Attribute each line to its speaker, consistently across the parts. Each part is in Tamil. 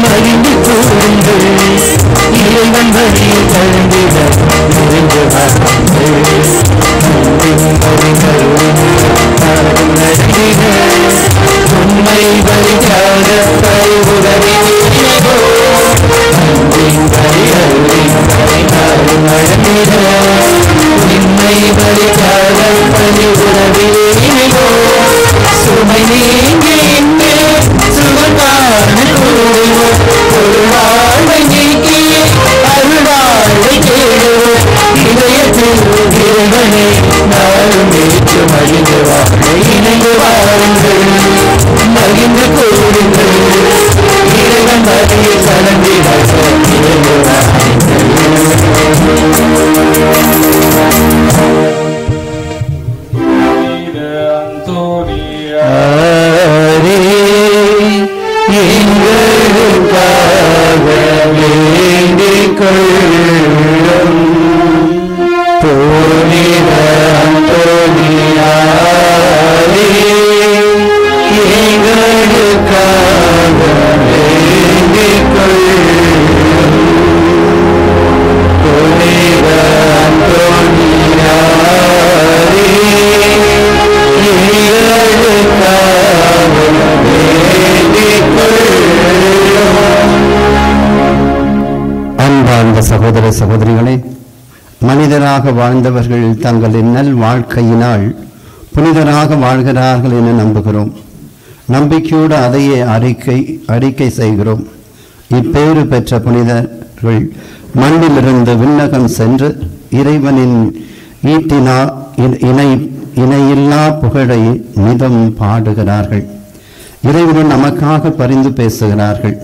Speaker 1: மகிழ்ந்து கூறுங்கள் இறைவன் வழியில் கலந்திட நிறைந்து உண்மை வழிக்காக பரிவுதவி உண்மை வழிக்காக பரிவுதவி சுமை நீங்கி சுகமான ஒரு வாழ்வை நீக்கி அருள்வாழ்வை கேளுவோம் இதயத்தில் இறைவனை நாளும் ஏற்று மகிழ்ந்து வாழ இணைந்து வாருங்கள் மகிழ்ந்து கூறுங்கள் இறைவன் வழியில் கலந்திட இணைந்து வாருங்கள் எங்களுக்காக வேண்டிக் கொள்ளும் புனித அந்தோனியாரே எங்களுக்காக வேண்டிக் கொள்ளும் புனித அந்தோனியாரே எங்களுக்காக வேண்டிக் கொள்ளும்.
Speaker 2: அன்பார்ந்த சகோதர சகோதரிகளே, மனிதராக வாழ்ந்தவர்கள் தங்களின் நல் வாழ்க்கையினால் புனிதராக வாழ்கிறார்கள் என நம்புகிறோம். நம்பிக்கையோடு அதையே அறிக்கை செய்கிறோம். இப்பேறு பெற்ற புனிதர்கள் மண்ணிலிருந்து விண்ணகம் சென்று இறைவனின் இணையில்லா புகழை நிதம் பாடுகிறார்கள். இறைவன் நமக்காக பரிந்து பேசுகிறார்கள்.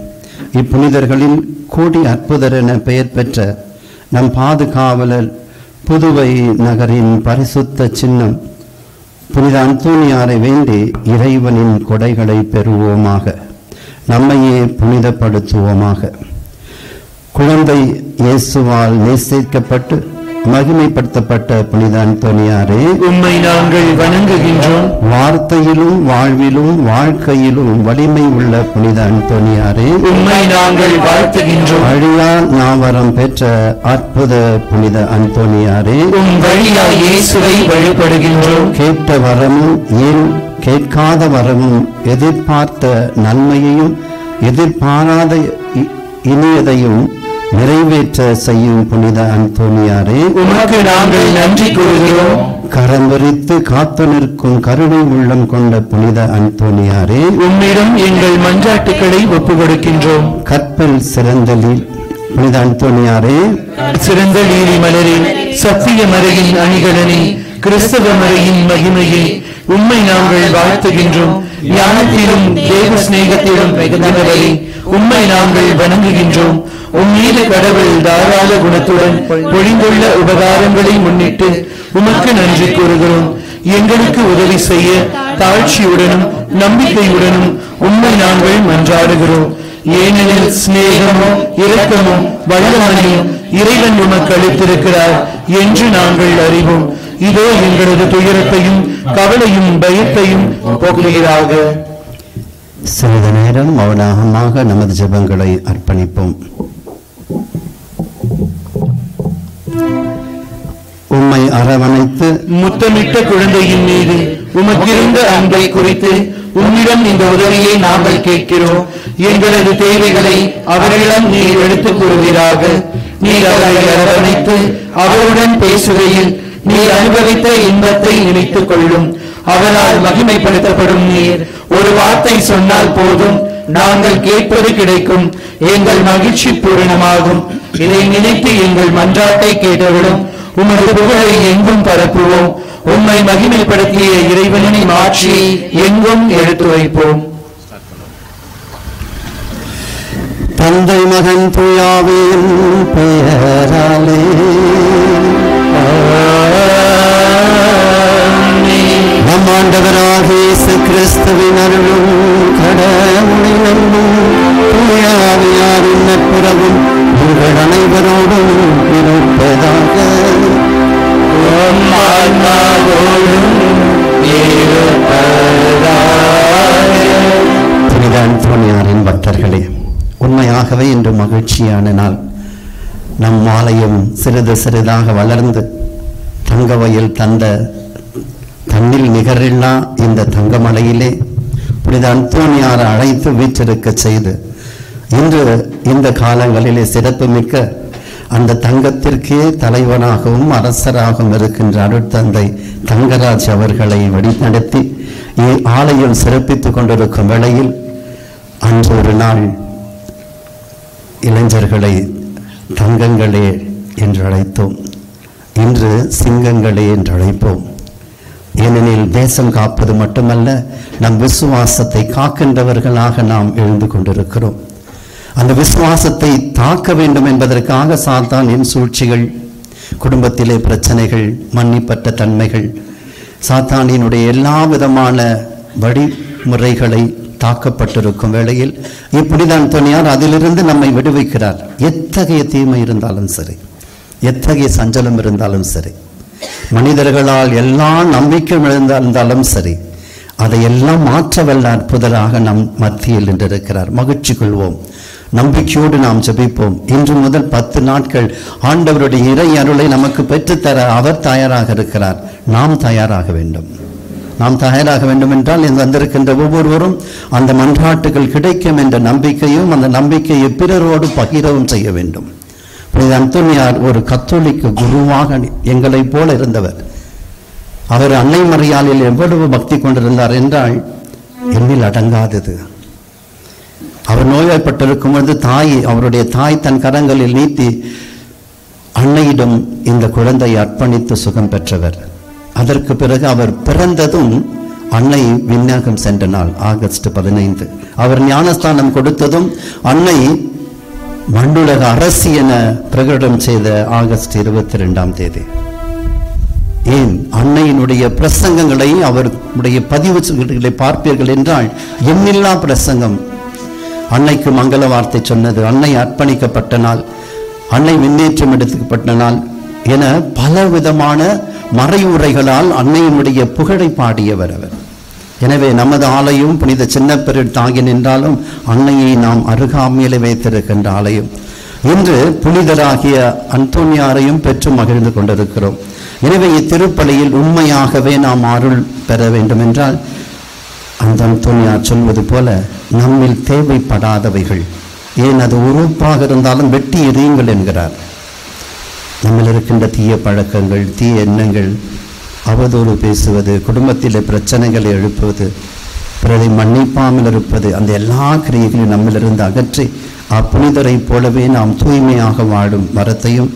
Speaker 2: இப்புனிதர்களின் கோடி அற்புதர் என பெயர் பெற்ற நம் பாதுகாவலர் புதுவை நகரின் பரிசுத்த சின்னம் புனித அந்தோனியாரை வேண்டி இறைவனின் கொடைகளை பெறுவோமாக. நம்மையே புனிதப்படுத்துவோமாக. குழந்தை இயேசுவால் நேசிக்கப்பட்டு மகிமைப்படுத்தப்பட்ட புனித அந்தோனியாரே,
Speaker 1: உம்மை நாங்கள் வணங்குகின்றோம்.
Speaker 2: வார்த்தையிலும் வாழ்விலும் வாழ்க்கையிலும் வலிமை உள்ள புனித அந்தோனியாரே,
Speaker 1: உம்மை நாங்கள் வாழ்த்துகின்றோம்.
Speaker 2: அழியா நாவரம் பெற்ற அற்புத புனித அந்தோனியாரே,
Speaker 1: உம் வழியாய் இயேசுவை வழிபடுகின்றோம்.
Speaker 2: கேட்ட வரமும் ஏன் கேட்காத வரமும் எதிர்பார்த்த நன்மையையும் எதிர்பாராத இனியதையும் நிறைவேற்ற செய்யும் புனித அந்தோனியாரே,
Speaker 1: உமக்கு நாங்கள் நன்றி கூறுகிறோம்.
Speaker 2: கரம் விரித்து காத்து நிற்கும் கருணை உள்ளம் கொண்ட புனித அந்தோனியாரே,
Speaker 1: உம்மிடம் எங்கள் மன்றாட்டுக்களை ஒப்புக் கொடுக்கின்றோம்.
Speaker 2: கற்பில் சிறந்தலில் புனித அந்தோனியாரே,
Speaker 1: சிறந்த நீலி மலரே, சத்திய மறையின் அணிகலனே, கிறிஸ்தவ மறையின் மகிமையே, உம்மை நாங்கள் வாழ்த்துகின்றோம். ஞானத்திலும் தேவ சிநேகத்திலும் மிகுந்தவரே, உம்மை நாங்கள் வணங்குகின்றோம். உம்மீது கடவுள் தாராள குணத்துடன் பொழிந்துள்ள உபகாரங்களை முன்னிட்டு உமக்கு நன்றி கூறுகிறோம். எங்களுக்கு உதவி செய்ய தாழ்ச்சியுடனும் நம்பிக்கையுடனும் உம்மை நாங்கள் மன்றாடுகிறோம். ஏனெனில் சிநேகமும் இரக்கமும் வல்லமையும் இறைவன் உமக்கு அளித்திருக்கிறார் என்று நாங்கள் அறிவோம். இதோ எங்களது துயரத்தையும் கவலையும் பயத்தையும் போக்குகிறாக.
Speaker 2: சிறிது நேரம் மௌனமாக நமது ஜெபங்களை அர்ப்பணிப்போம். உம்மை அரவணைத்து
Speaker 1: முத்தமிட்ட குழந்தையின் மீது உமக்கிருந்த அன்பை குறித்து உம்மிடம் இந்த உதவியை நாங்கள் கேட்கிறோம். எங்களது தேவைகளை அவர்களிடம் நீர் எடுத்துக் கூறுவீராக. நீர் அவரை அரவணைத்து அவருடன் பேசுகையில் நீர் அனுபவித்த இன்பத்தை நினைத்துக் கொள்ளும். அவரால் மகிமைப்படுத்தப்படும் நீர் ஒரு வார்த்தை சொன்னால் போதும், நாங்கள் கேட்பது கிடைக்கும். எங்கள் மகிழ்ச்சி பூரணமாகும். இதை நினைத்து எங்கள் மன்றாட்டை கேட்டவிடும் உமது புகழை எங்கும் பரப்புவோம். உம்மை மகிமைப்படுத்திய இறைவனை மாற்றி எங்கும் எடுத்து வைப்போம்.
Speaker 2: தந்தை மகன் தூயாவின் பெயராலே நம் ஆண்டவராக இயேசு கிறிஸ்துவின் அருளும் கடவுளின் அன்பும் தூயாவியாரின் நட்புறவும் உங்கள் அனைவரோடும் இருப்பதாக. புனித அந்தோனியாரின் பக்தர்கள் மகிழ்ச்சியான நாள். நம் ஆலயம் சிறிது சிறிதாக வளர்ந்து தங்க வயல் தந்த தன்னில் நிகரில்லா இந்த தங்கமலையிலே புனித அந்தோனியாரை அழைத்து வீற்றிருக்க செய்து இன்று இந்த காலங்களிலே சிறப்புமிக்க அந்த தங்கத்திற்கே தலைவனாகவும் அரசராகவும் இருக்கின்ற அருட்தந்தை தங்கராஜ் அவர்களை வழிநடத்தி ஆலயம் சிறப்பித்துக் கொண்டிருக்கும் வேளையில் அன்று ஒரு நாள் இளைஞர்களை தங்கங்களே என்று அழைத்தோம். இன்று சிங்கங்களே என்று அழைப்போம். ஏனெனில் தேசம் காப்பது மட்டுமல்ல, நம் விசுவாசத்தை காக்கின்றவர்களாக நாம் எழுந்து கொண்டிருக்கிறோம். அந்த விசுவாசத்தை தாக்க வேண்டும் என்பதற்காக சாத்தானின் சூழ்ச்சிகள், குடும்பத்திலே பிரச்சனைகள், மன்னிப்பற்ற தன்மைகள், சாத்தானினுடைய எல்லா விதமான வழிமுறைகளை தாக்கப்பட்டிருக்கும் வேளையில் புனித அந்தோனியார் அதிலிருந்து நம்மை விடுவிக்கிறார். எத்தகைய தீமை இருந்தாலும் சரி, எத்தகைய சஞ்சலம் இருந்தாலும் சரி, மனிதர்களால் எல்லா நம்பிக்கை இழந்தாலும் சரி, அதையெல்லாம் மாற்ற வல்ல அற்புதராக நம் மத்தியில் நின்றிருக்கிறார். மகிழ்ச்சி கொள்வோம், நம்பிக்கையோடு நாம் ஜெபிப்போம். இன்று முதல் 10 நாட்கள் ஆண்டவருடைய இறை அருளை நமக்கு பெற்றுத்தர அவர் தயாராக இருக்கிறார். நாம் தயாராக வேண்டும். நாம் தயாராக வேண்டும் என்றால் வந்திருக்கின்ற ஒவ்வொருவரும் அந்த மன்றாட்டுகள் கிடைக்கும் என்ற நம்பிக்கையும் அந்த நம்பிக்கையை பிறரோடு பகிரவும் செய்ய வேண்டும். புனித அந்தோனியார் ஒரு கத்தோலிக்க குருவாக எங்களை போல இருந்தவர். அவர் அன்னை மரியாளில் எவ்வளவு பக்தி கொண்டிருந்தார் என்றால் எண்ணில் அடங்காதது. அவர் நோய்வாய்ப்பட்டிருக்கும் பொழுது அவருடைய தாய் தன் கரங்களில் நீட்டி அன்னையிடம் இந்த குழந்தையை அர்ப்பணித்து சுகம் பெற்றவர். அதற்கு பிறகு அவர் பிறந்ததும் அன்னை விண்ணகம் சென்ற நாள் ஆகஸ்ட் 15. அவர் ஞானஸ்தானம் கொடுத்ததும் அன்னை மண்ணுலக அரசி என பிரகடனம் செய்த ஆகஸ்ட் 22. ஏன் அன்னையினுடைய பிரசங்கங்களை அவருடைய பதிவுகளை பார்ப்பீர்கள் என்றால் எண்ணில்லா பிரசங்கம். அன்னைக்கு மங்கள வார்த்தை சொன்னது, அன்னை அர்ப்பணிக்கப்பட்ட நாள், அன்னை முன்னேற்றம் எடுக்கப்பட்ட நாள் என பல விதமான மறைவுரைகளால் அன்னையினுடைய புகழை பாடியவர் அவர். எனவே நமது ஆலயம் புனித சின்னப்பெரு தாங்கி நின்றாலும் அன்னையை நாம் அருகாமையிலே வைத்திருக்கின்ற ஆலயம். இன்று புனிதராகிய அந்தோனியாரையும் பெற்று மகிழ்ந்து கொண்டிருக்கிறோம். எனவே இத்திருப்பலியில் உண்மையாகவே நாம் அருள் பெற வேண்டும் என்றால் அந்த அந்தோனியார் சொல்வது போல நம்மில் தேவைப்படாதவைகள், ஏன் அது உறுப்பாக இருந்தாலும் வெட்டி எறியுங்கள் என்கிறார். நம்மில் இருக்கின்ற தீய பழக்கங்கள், தீய எண்ணங்கள், அவதூறு பேசுவது, குடும்பத்திலே பிரச்சனைகளை எழுப்புவது, பிறரை மன்னிப்பாமல் இருப்பது, அந்த எல்லா கிரியைகளையும் நம்மிலிருந்து அகற்றி அப்புனிதரை போலவே நாம் தூய்மையாக வாழும் வரத்தையும்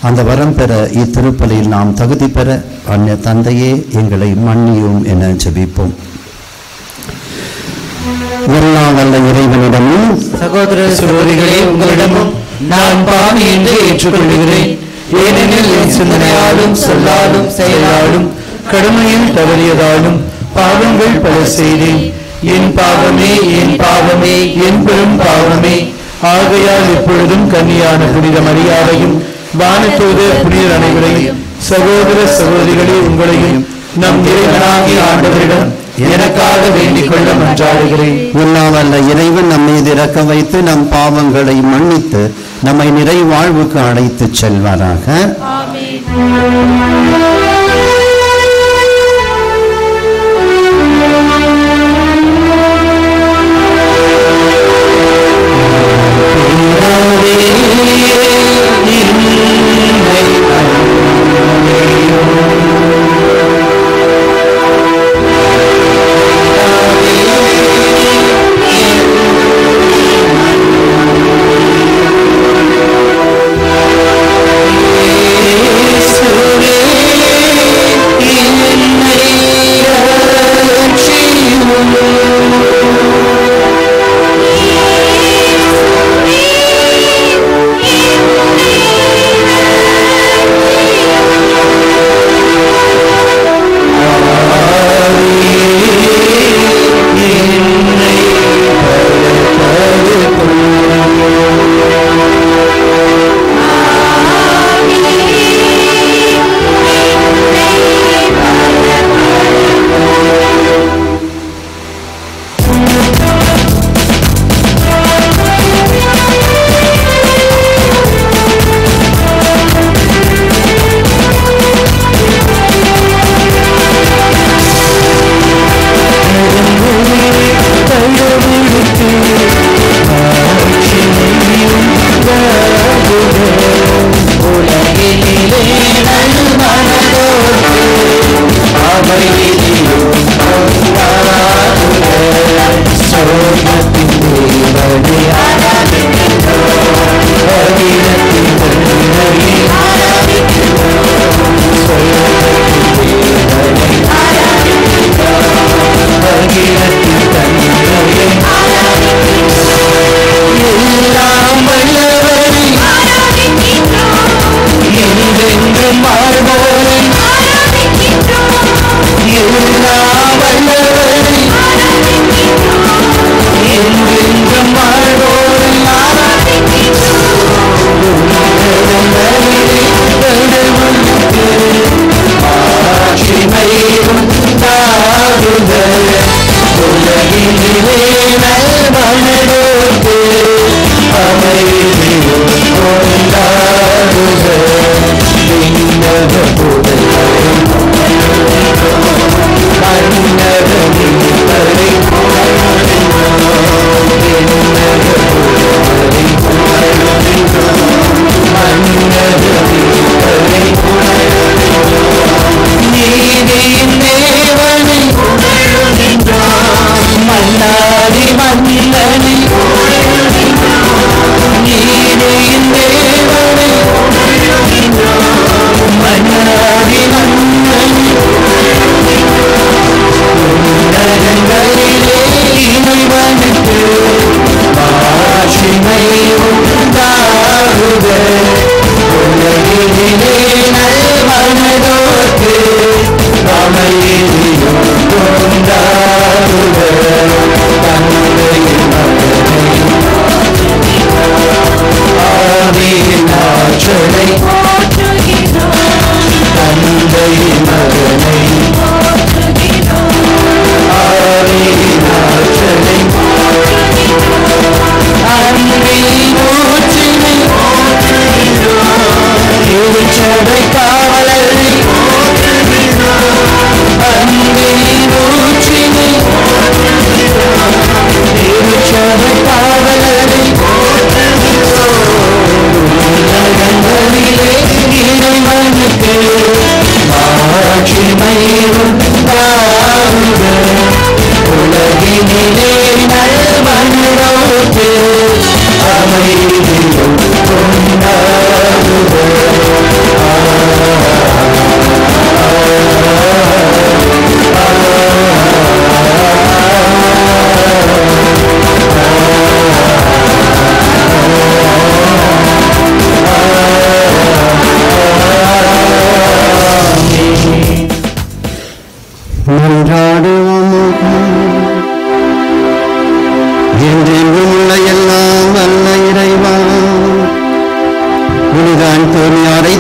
Speaker 2: அந்த வரம் பெற இத்திருப்பலியில் நாம் தகுதி பெற அன்னை தந்தையே எங்களை மன்னியும் என ஜெபிப்போம். எல்லா வல்ல இறைவனிடமும்
Speaker 1: சகோதர சகோதரிகளே உங்களிடமும் நான் பாவி என்று ஏற்றுக்கொள்கிறேன். ஏனெனில் என் சிந்தனையாலும் சொல்லாலும் செயலாலும் கடமையில் தவறியதாலும் பாவங்கள் பல செய்தேன். என் பாவமே, என் பாவமே, என் பெரும் பாவமே. ஆகையால் இப்பொழுதும் கன்னியான புனித மரியாதையும் வானதூதர் புனிதர் அனைவரையும் சகோதர சகோதரிகளே உங்களையும் நம் இறைவனாகிய ஆண்டவரிடம் எனக்காக வேண்டிக் கொள்ள மன்றாடுகிறேன்.
Speaker 2: எல்லாவல்ல இறைவன் நம் மீது இரக்கம் வைத்து நம் பாவங்களை மன்னித்து நம்மை நிறை வாழ்வுக்கு அழைத்து செல்வாராக.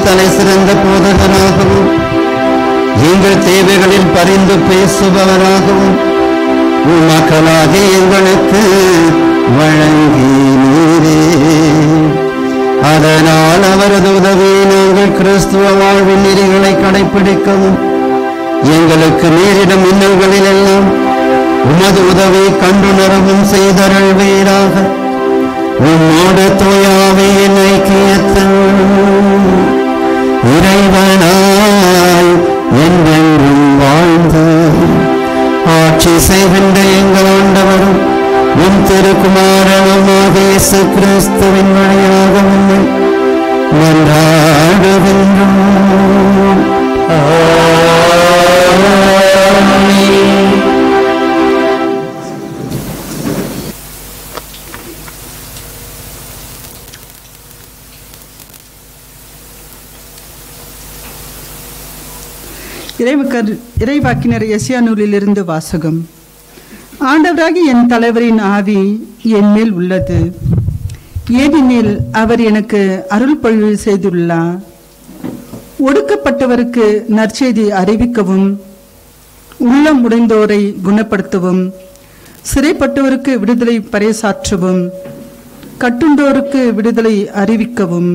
Speaker 2: தலை சிறந்த போதகராகவும் எங்கள் தேவைகளில் பரிந்து பேசுபவராகவும் மக்களாக எங்களுக்கு வழங்கினீரே. அதனால் அவரது உதவியை நாங்கள் கிறிஸ்துவ வாழ்வின் நெறிகளை கடைபிடிக்கவும் எங்களுக்கு நேரிடும் இன்னல்களில் எல்லாம் உமது உதவியை கண்டுணரவும் செய்தருள்வீராக. உம்மோடு தூயாவியின் ஐக்கியத்தில் இறைவனாய் என்றென்றும் வாழ்ந்து ஆட்சி செய்கின்ற எங்கள் ஆண்டவரும் உம் திருக்குமாரனுமாக இயேசு கிறிஸ்துவின் வழியாக உம்மை மன்றாடுகின்றோம்.
Speaker 3: இறைவாக்கினர் எஸ்யா நூலிலிருந்து வாசகம். ஆண்டவராகி என் தலைவரின் ஆவி என் மேல் உள்ளது, ஏனெனில் அவர் எனக்கு அருள் பொழிவு செய்துள்ளார். ஒடுக்கப்பட்டவருக்கு நற்செய்தி அறிவிக்கவும், உள்ளம் உடைந்தோரை குணப்படுத்தவும், சிறைப்பட்டவருக்கு விடுதலை பறைசாற்றவும், கட்டுண்டோருக்கு விடுதலை அறிவிக்கவும்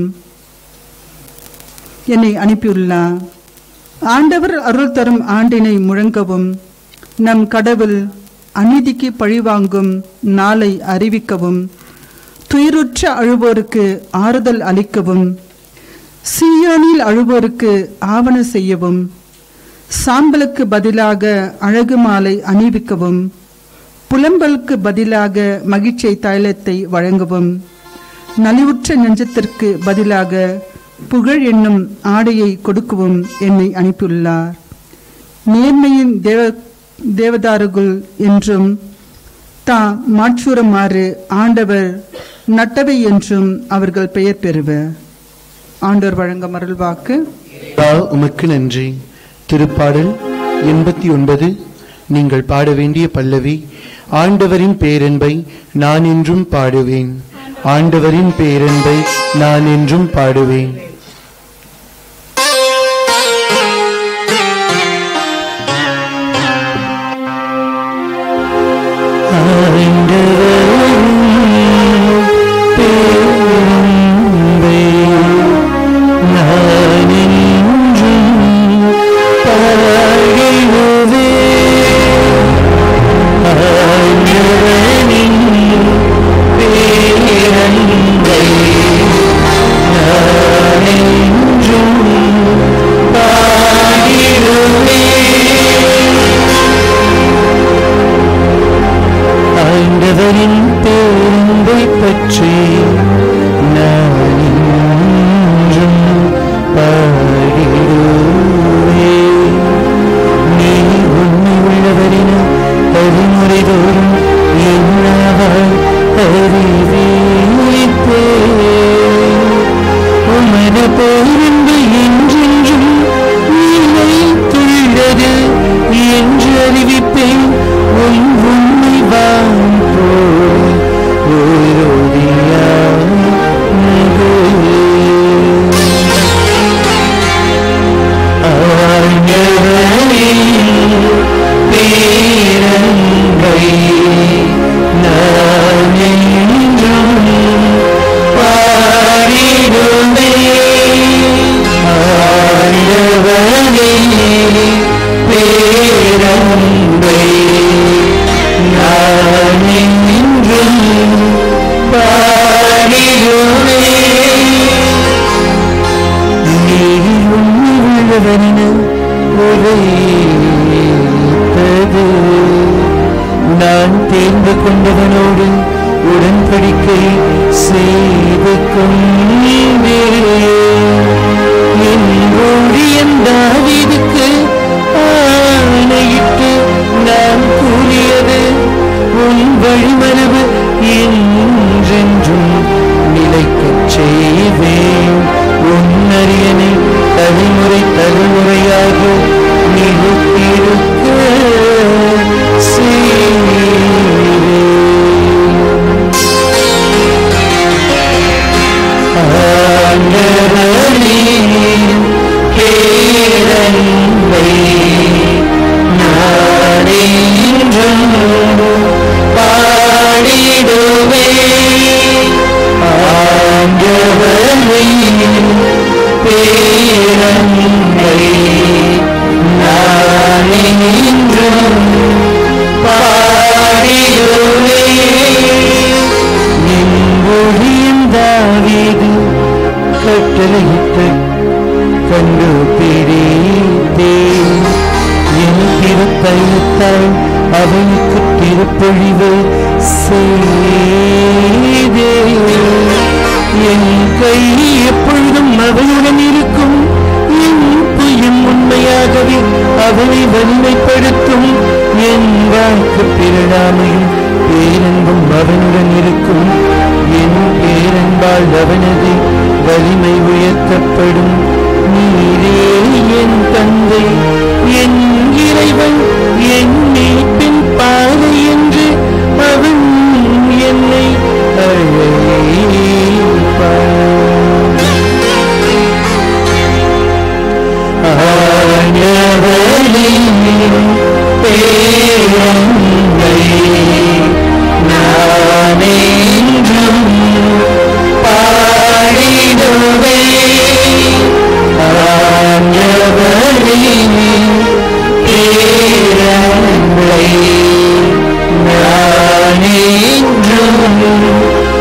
Speaker 3: என்னை அனுப்பியுள்ளார். ஆண்டவர் அருள் தரும் ஆண்டினை முழங்கவும், நம் கடவுள் அநீதிக்கு பழிவாங்கும் நாளை அறிவிக்கவும், துயருற்ற அழுவோருக்கு ஆறுதல் அளிக்கவும், சீயோனில் அழுவோருக்கு ஆவண செய்யவும், சாம்பலுக்கு பதிலாக அழகு மாலை அணிவிக்கவும், புலம்பலுக்கு பதிலாக மகிழ்ச்சி தைலத்தை வழங்கவும், நலிவுற்ற நெஞ்சத்திற்கு பதிலாக புகழ் என்னும் ஆடையை கொடுக்கவும் என்னை அனுப்பியுள்ளார். நேர்மையின் தேவதாருகுல் என்றும் தாம் மாற்றூறுமாறு ஆண்டவர் நட்டவை என்றும் அவர்கள் பெயர் பெறுவர். ஆண்டவர் வழங்கும் அருள்வாக்கு.
Speaker 1: உமக்கு நன்றி. திருப்பாடல் 89. நீங்கள் பாட வேண்டிய பல்லவி. ஆண்டவரின் பேரன்பை நான் என்றும் பாடுவேன். ஆண்டவரின் பேரன்பை நான் என்றும் பாடுவேன். கட்டளையிட்டு கண்டுபிடித்தேன். என் திருத்தயத்தால் அவனுக்கு திருப்பொழிவு செய்தே. என் கை எப்பொழுதும் அவனுடன் இருக்கும். என் புயம் உண்மையாகவே அவனை வலிமைப்படுத்தும். என் வாக்கு பிறழாமையும் பேரன்பும் அவனுடன் இருக்கும். என் பேரன்பால் அவனது வலிமை உயர்த்தப்படும். நீரே என் தந்தை, என் இறைவன், என் மீட்பின் பாதை என்று அவன் என்னை அழைப்பார். ஆண்டவரின் பேரன்பை நான் என்றும் பாடிடுவேன். ஆண்டவரின் பேரன்பை நான் என்றும்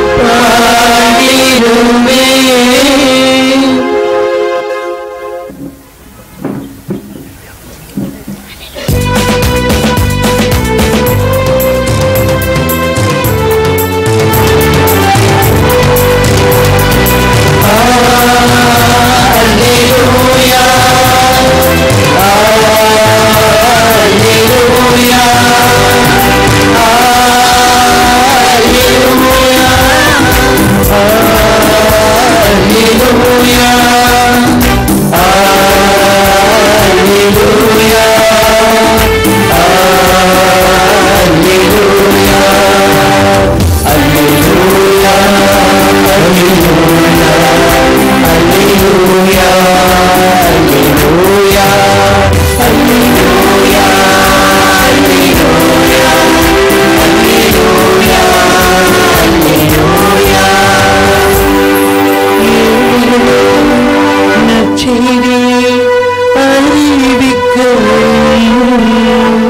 Speaker 1: பாடிடுவேன்.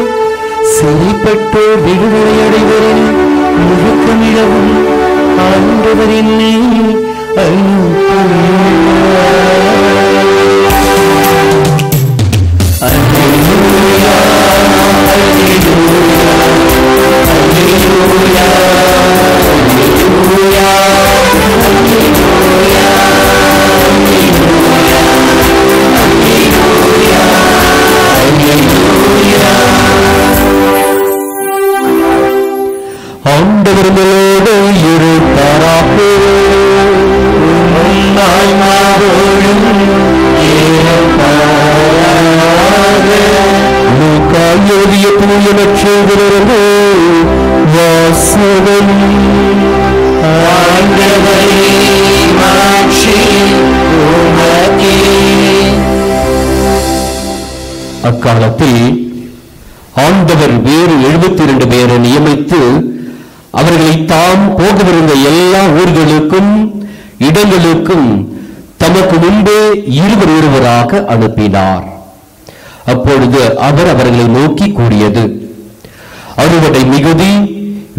Speaker 1: சிறைப்பட்டோர் விடுதலை அடைவரின் முழுக்கமிடவும் ஆண்டவரின் ஆண்டவர்களோடு இருப்பாராக. எழுதிய தூய நற்செய்தியிலிருந்து வாசகம். அக்காலத்தில் ஆண்டவர் வேறு 72 பேரை நியமித்து அவர்களை தாம் போகவிருந்த எல்லா ஊர்களுக்கும் இடங்களுக்கும் தமக்கு முன்பே இருவராக அனுப்பினார். அப்பொழுது அவர் அவர்களை நோக்கி கூறியது, அறுவடை மிகுதி,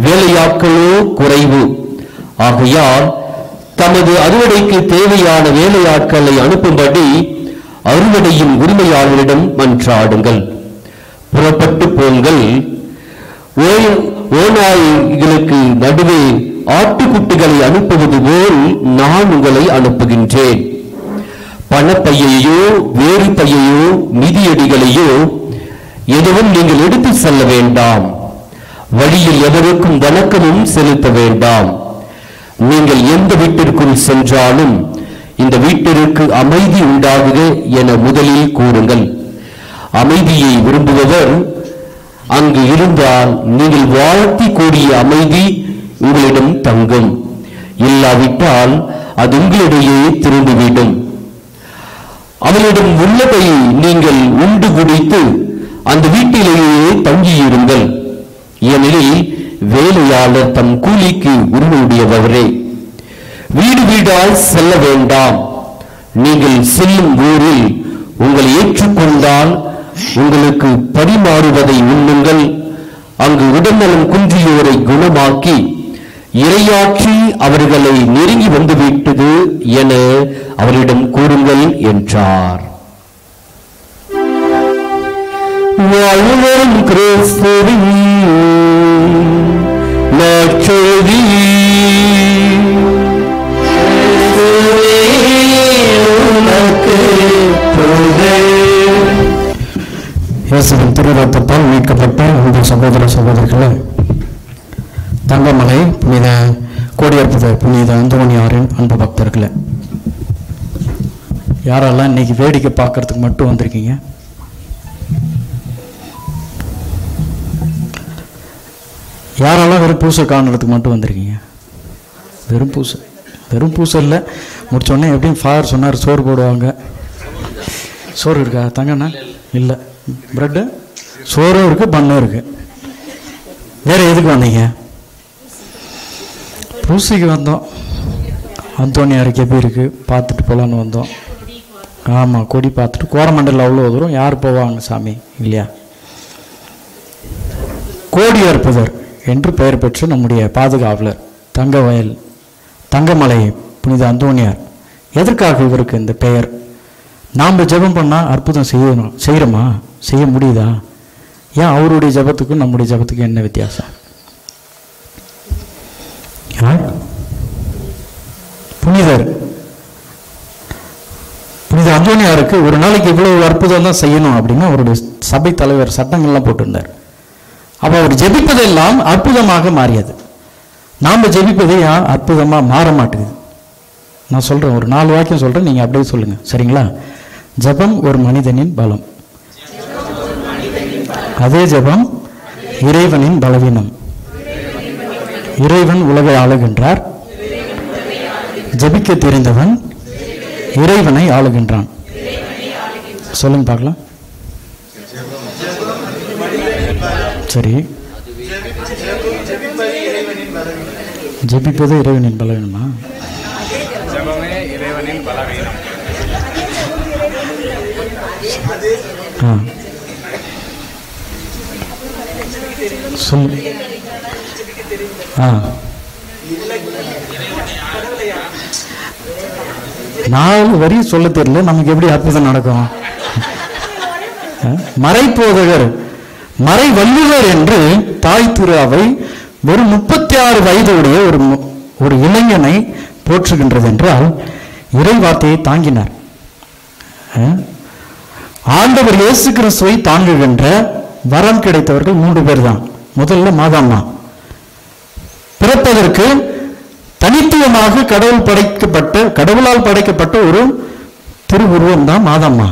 Speaker 1: வேலையாட்களோ குறைவு. ஆகையால் தமது அறுவடைக்கு தேவையான வேலையாட்களை அனுப்பும்படி அறுவடையின் உரிமையாளரிடம் மன்றாடுங்கள். புறப்பட்டு போங்கள். ஓநாய்களுக்கு நடுவே ஆட்டுக்குட்டிகளை அனுப்புவது போல் நான் உங்களை அனுப்புகின்றேன். பணப்பையையோ வேறு பையையோ மிதியடிகளையோ எதுவும் நீங்கள் எடுத்து செல்ல வேண்டாம். வழியில் எவருக்கும் வணக்கமும் செலுத்த வேண்டாம். நீங்கள் எந்த வீட்டிற்குள் சென்றாலும் இந்த வீட்டிற்கு அமைதி உண்டாகுக என முதலில் கூறுங்கள். அமைதியை விரும்புபவர் அங்கு இருந்தால் நீங்கள் வாழ்த்தி கூடிய அமைதி உங்களிடம் தங்கும். இல்லாவிட்டால் அது உங்களிடையே திரும்பிவிடும். அவளிடம் உள்ளதை நீங்கள் உண்டு குடித்து அந்த வீட்டிலேயே தங்கியிருங்கள். ஏனெனில் வேலையாளர் தம் கூலிக்கு உரிமையுடையவரே. வீடு வீடாய் செல்ல வேண்டாம். நீங்கள் செல்லும் ஊரில் உங்களை ஏற்றுக்கொண்டால் உங்களுக்கு பரிமாறுவதை உண்ணுங்கள். அங்கு உடல்நலம் குன்றியோரை குணமாக்கி இறையாற்றி அவர்களை நெருங்கி வந்துவிட்டது என அவரிடம் கூறுங்கள் என்றார். வாழ்வரும் கிறிஸ்துவின் நற்செய்தி.
Speaker 4: இயேசுவின் திருரத்தத்தால் மீட்கப்பட்ட அன்பு சகோதர சகோதரிகளே, தங்கமலை புனித கோடியற்புதர் புனித அந்தோணியாரின் அன்பு பக்தர்களே, யாரெல்லாம் இன்னைக்கு வேடிக்கை பார்க்கறதுக்கு மட்டும் வந்திருக்கீங்க? யாரெல்லாம் வெறும் பூசை காணுறதுக்கு மட்டும் வந்திருக்கீங்க? வெறும் பூசை இல்லை. முடிச்சோடனே எப்படியும் ஃபாதர் சொன்னார் சோறு போடுவாங்க. சோறு இருக்கா தங்கண்ணா? இல்லை. பிரெட்டு சோறும் இருக்குது, பண்ணும் இருக்குது. வேறு எதுக்கு வந்தீங்க? பூசைக்கு வந்தோம். அந்தோணியாருக்கு எப்படி இருக்குது பார்த்துட்டு போகலான்னு வந்தோம். ஆமாம், கொடி பார்த்துட்டு. கோரமண்டல் அவ்வளோ தூரம் யார் போவாங்க சாமி, இல்லையா? கோடியற்புதர் என்று பெயர் பெற்ற நம்முடைய பாதுகாவலர் தங்கமலை புனித அந்தோணியார். எதற்காக இவருக்கு இந்த பெயர்? நாம் ஜெபம் பண்ணால் அற்புதம் செய்கிறோமா? செய்ய முடியுதா? ஏன் அவருடைய ஜெபத்துக்கும் நம்முடைய ஜெபத்துக்கும் என்ன வித்தியாசம்? புனித அந்தோணியாருக்கு ஒரு நாளைக்கு இவ்வளவு அற்புதம் தான் செய்யணும் அப்படின்னா அவருடைய சபை தலைவர் சட்டங்கள்லாம் போட்டிருந்தார். அப்போ அவர் ஜெபிப்பதெல்லாம் அற்புதமாக மாறியது. நாம் ஜெபிப்பதே அற்புதமாக மாற மாட்டேங்குது. நான் சொல்கிறேன், ஒரு 4 வாக்கியம் சொல்கிறேன், நீங்கள் அப்படியே சொல்லுங்கள், சரிங்களா? ஜெபம் ஒரு மனிதனின் பலம், அதே ஜெபம் இறைவனின் பலவீனம். இறைவன் உலகை ஆளுகின்றார், ஜெபிக்க தெரிந்தவன் இறைவனை ஆளுகின்றான். சொல்லுங்க பார்க்கலாம். சரி, ஜெபிப்பது இறைவனின் பலவீனமா? சொல்லு. 4 வரி சொல்ல தெரியல, நமக்கு எப்படி அற்புதம் நடக்கும்? மறைப்போதகர், மறை வள்ளுவர் என்று தாய் திரு அவை வெறும் 36 வயதுடைய ஒரு இளைஞனை போற்றுகின்றது என்றால் இறை வார்த்தையை தாங்கினார். ஆண்டவர் இயேசு கிறிஸ்துவை தாங்குகின்ற வரம் கிடைத்தவர்கள் 3 பேர் தான். முதல்ல மாதாம்மா. பிறப்பதற்கு தனித்துவமாக கடவுளால் படைக்கப்பட்ட ஒரு திருவுருவம் தான் மாதாம்மா.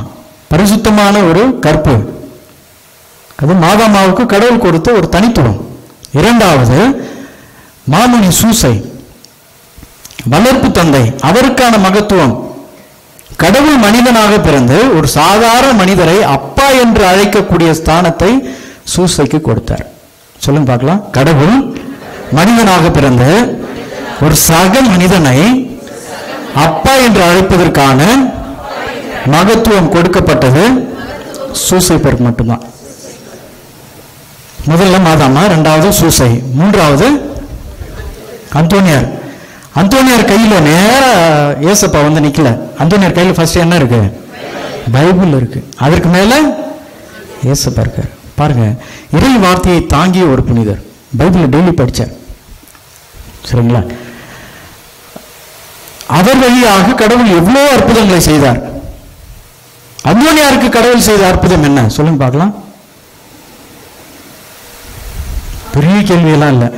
Speaker 4: பரிசுத்தமான ஒரு கற்பு. அது மாதாம்மாவுக்கு கடவுள் கொடுத்த ஒரு தனித்துவம். 2வது மாமுனி சூசை, வளர்ப்பு தந்தை. அவருக்கான மகத்துவம், கடவுள் மனிதனாக பிறந்து ஒரு சாதாரண மனிதரை அப்பா என்று அழைக்கக்கூடிய ஸ்தானத்தை சூசைக்கு கொடுத்தார். சொல்லுங்க பார்க்கலாம். கடவுள் மனிதனாக பிறந்து ஒரு சக மனிதனை அப்பா என்று அழைப்பதற்கான மகத்துவம் கொடுக்கப்பட்டது சூசை பேருக்கு மட்டும்தான். முதல்ல மாதாம்மா, 2வது சூசை, 3வது அந்தோணியார். அந்தோணியார் கையில நேர ஏசப்பா வந்து நிக்கல. அந்தோணியார் கையில ஃபர்ஸ்ட் என்ன இருக்கு? பைபிள் இருக்கு. அதற்கு மேல ஏசப்பா இருக்கார். பாருங்க, இறை வார்த்தையை தாங்கிய ஒரு புனிதர். பைபிளை டெய்லி படிச்சார், சரிங்களா? அவர் வழியாக கடவுள் எவ்வளவு அற்புதங்களை செய்தார். அந்தோணியாருக்கு கடவுள் செய்த அற்புதம் என்ன சொல்லுங்க பார்க்கலாம். பெரிய கேள்வியெல்லாம் இல்லை,